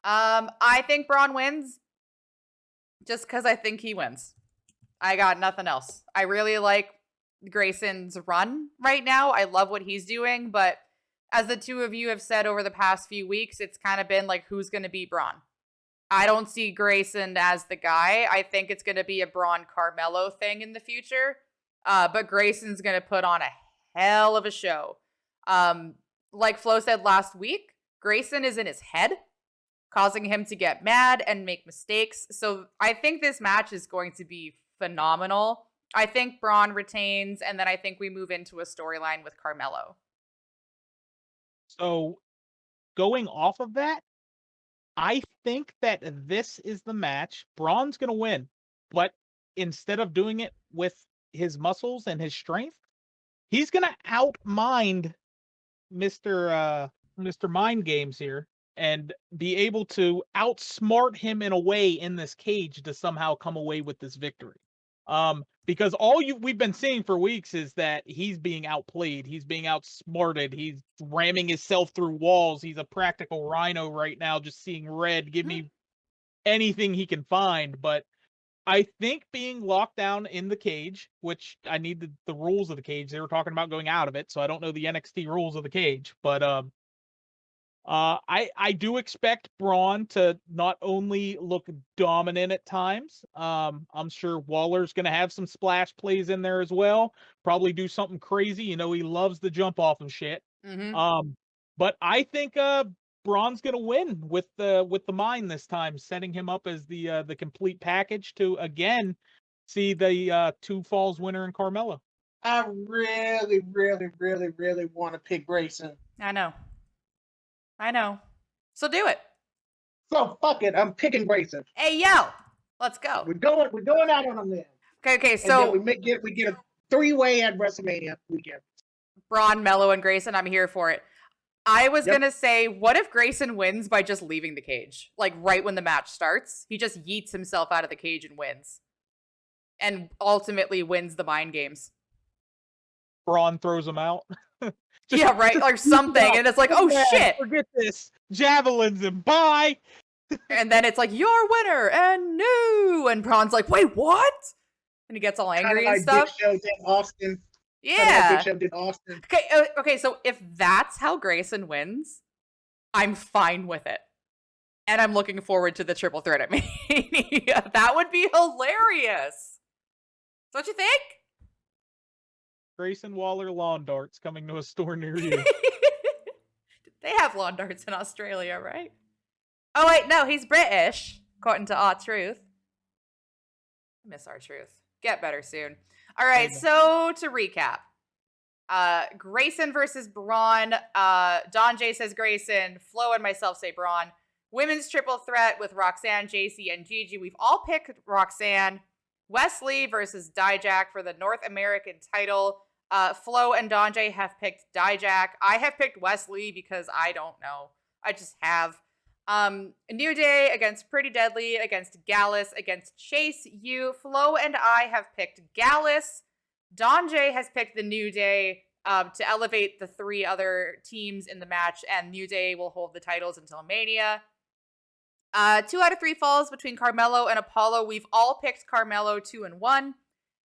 I think Braun wins just because I think he wins. I got nothing else. I really like Grayson's run right now. I love what he's doing, but as the two of you have said over the past few weeks, it's kind of been like, who's going to beat Braun? I don't see Grayson as the guy. I think it's going to be a Braun Carmelo thing in the future. But Grayson's going to put on a hell of a show. Like Flo said last week, Grayson is in his head, causing him to get mad and make mistakes. So I think this match is going to be phenomenal. I think Braun retains, and then I think we move into a storyline with Carmelo. So going off of that, I think that this is the match. Braun's going to win, but instead of doing it with his muscles and his strength, he's going to outmind Mr. Mind Games here and be able to outsmart him in a way in this cage to somehow come away with this victory. Because we've been seeing for weeks is that he's being outplayed, he's being outsmarted, he's ramming himself through walls. He's a practical rhino right now, just seeing red. Give me anything he can find. But I think being locked down in the cage, which I need the rules of the cage. They were talking about going out of it, so I don't know the NXT rules of the cage. But I do expect Braun to not only look dominant at times. I'm sure Waller's going to have some splash plays in there as well. Probably do something crazy. You know, he loves the jump off and shit. Mm-hmm. But I think Braun's going to win with the mind this time, setting him up as the complete package to again see the two falls winner in Carmella. I really, really, really, really want to pick Grayson. I know. So do it. So fuck it. I'm picking Grayson. Hey, yo, let's go. We're going out on a limb. Okay. So and then we get a 3-way at WrestleMania weekend. Braun, Mello, and Grayson, I'm here for it. I was going to say, what if Grayson wins by just leaving the cage? Like right when the match starts, he just yeets himself out of the cage and wins. And ultimately wins the Mind Games. Braun throws him out. Yeah, right, or something, and it's like, oh shit! Forget this. Javelins and bye. And then it's like, your winner and new, and Braun's like, wait, what? And he gets all angry and stuff. Big Show did Austin. Yeah. Big Show did Austin. Okay, so if that's how Grayson wins, I'm fine with it. And I'm looking forward to the triple threat at Mania. That would be hilarious. Don't you think? Grayson Waller lawn darts coming to a store near you. They have lawn darts in Australia, right? Oh, wait, no, he's British, according to R-Truth. I miss R-Truth. Get better soon. All right, so to recap. Grayson versus Braun. Don J says Grayson. Flo and myself say Braun. Women's triple threat with Roxanne, JC, and Gigi. We've all picked Roxanne. Wesley versus Dijak for the North American title. Flo and Don J have picked Dijak. I have picked Wesley because I don't know. I just have. New Day against Pretty Deadly, against Gallus, against Chase U. Flo and I have picked Gallus. Don J has picked the New Day to elevate the 3 other teams in the match, and New Day will hold the titles until Mania. 2 out of 3 falls between Carmelo and Apollo. We've all picked Carmelo 2-1.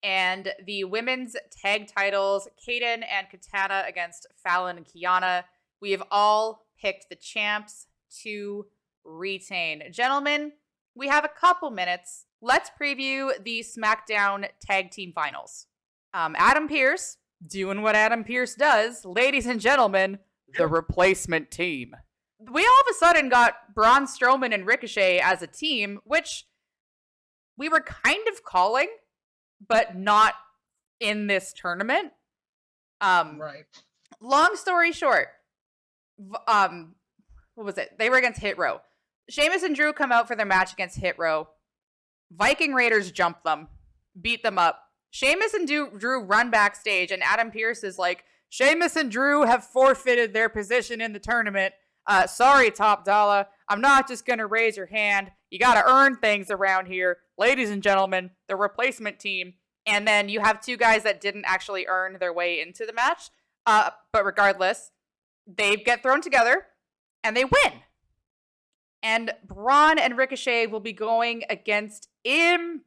And the women's tag titles, Kaden and Katana against Fallon and Kiana. We have all picked the champs to retain. Gentlemen, we have a couple minutes. Let's preview the SmackDown Tag Team Finals. Adam Pearce, doing what Adam Pearce does. Ladies and gentlemen, the replacement team. We all of a sudden got Braun Strowman and Ricochet as a team, which we were kind of calling, but not in this tournament. Right. Long story short, what was it? They were against Hit Row. Sheamus and Drew come out for their match against Hit Row. Viking Raiders jump them, beat them up. Sheamus and Drew run backstage, and Adam Pearce is like, Sheamus and Drew have forfeited their position in the tournament. Sorry, Top Dollar. I'm not just going to raise your hand. You got to earn things around here. Ladies and gentlemen, the replacement team. And then you have 2 guys that didn't actually earn their way into the match. But regardless, they get thrown together, and they win. And Braun and Ricochet will be going against Imperium.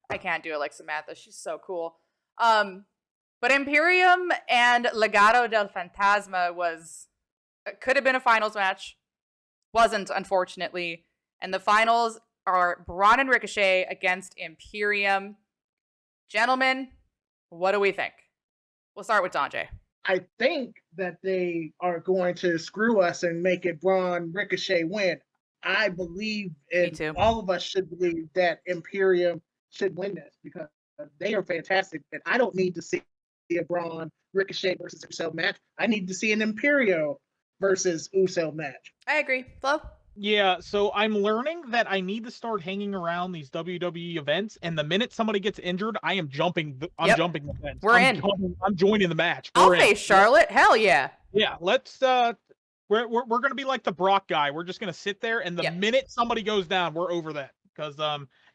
I can't do it like Samantha. She's so cool. But Imperium and Legado del Fantasma could have been a finals match. Wasn't, unfortunately. And the finals are Braun and Ricochet against Imperium. Gentlemen, what do we think? We'll start with Donjay. I think that they are going to screw us and make it Braun Ricochet win. I believe, and all of us should believe, that Imperium should win this because they are fantastic. And I don't need to see a Braun Ricochet versus Uso match. I need to see an Imperium versus Uso match. I agree. Flo? Yeah, so I'm learning that I need to start hanging around these WWE events, and the minute somebody gets injured, I am jumping. Jumping the fence. I'm joining the match. I'll face Charlotte. Hell yeah. Yeah, let's. We're gonna be like the Brock guy. We're just gonna sit there, and the minute somebody goes down, we're over that because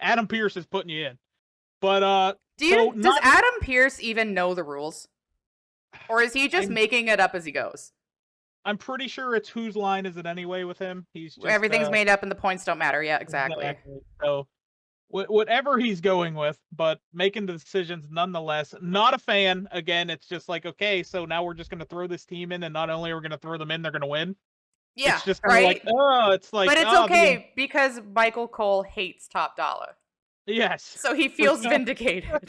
Adam Pearce is putting you in. But does Adam Pearce even know the rules, or is he just making it up as he goes? I'm pretty sure it's whose line is it anyway with him. He's just, everything's made up and the points don't matter. Yeah, exactly. So whatever he's going with, but making the decisions nonetheless. Not a fan. Again, it's just like, okay, so now we're just going to throw this team in, and not only are we going to throw them in, they're going to win. Yeah, it's just right. But it's okay because Michael Cole hates Top Dollar. Yes. So he feels vindicated.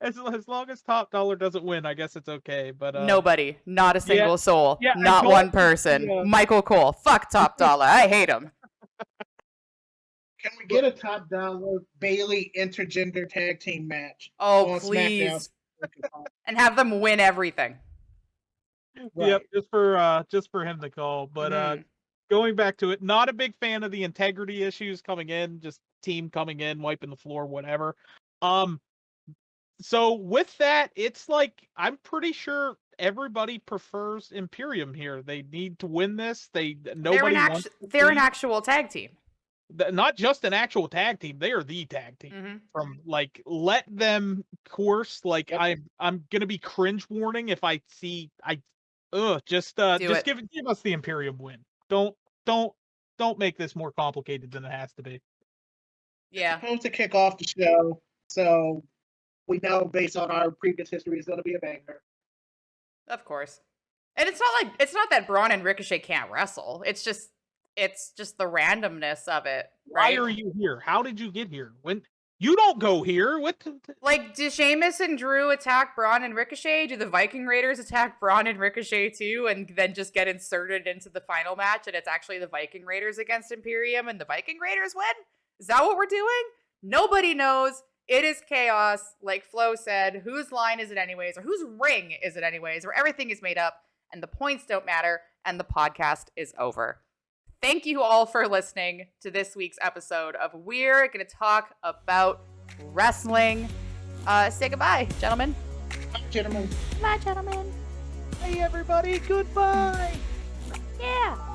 As long as Top Dollar doesn't win, I guess it's okay. But nobody, not a single soul, not one person. Michael Cole, fuck Top Dollar. I hate him. Can we get a Top Dollar Bailey intergender tag team match? Oh, please. And have them win everything. Right. Yep, just for him to call. But going back to it, not a big fan of the integrity issues coming in, just team coming in, wiping the floor, whatever. So with that, it's like I'm pretty sure everybody prefers Imperium here. They need to win this. They're an actual tag team. not just an actual tag team, they are the tag team. Mhm. From like, let them course. Like, Yep. I'm gonna be cringe warning if I see just Do just it. give us the Imperium win. Don't make this more complicated than it has to be. It's Yeah, supposed to kick off the show, so we know based on our previous history, it's going to be a banger. of course. And it's not that Braun and Ricochet can't wrestle. It's just the randomness of it, Why right? are you here? How did you get here? When you don't go here? What? Like, do Sheamus and Drew attack Braun and Ricochet? Do the Viking Raiders attack Braun and Ricochet too, and then just get inserted into the final match? And it's actually the Viking Raiders against Imperium, and the Viking Raiders win? Is that what we're doing? Nobody knows. It is chaos. Like Flo said, whose line is it anyways, or whose ring is it anyways, where everything is made up and the points don't matter, and the podcast is over. Thank you all for listening to this week's episode of We're Gonna Talk About Wrestling. Say goodbye, gentlemen. Bye, gentlemen. Bye, gentlemen. Hey everybody, goodbye. Yeah.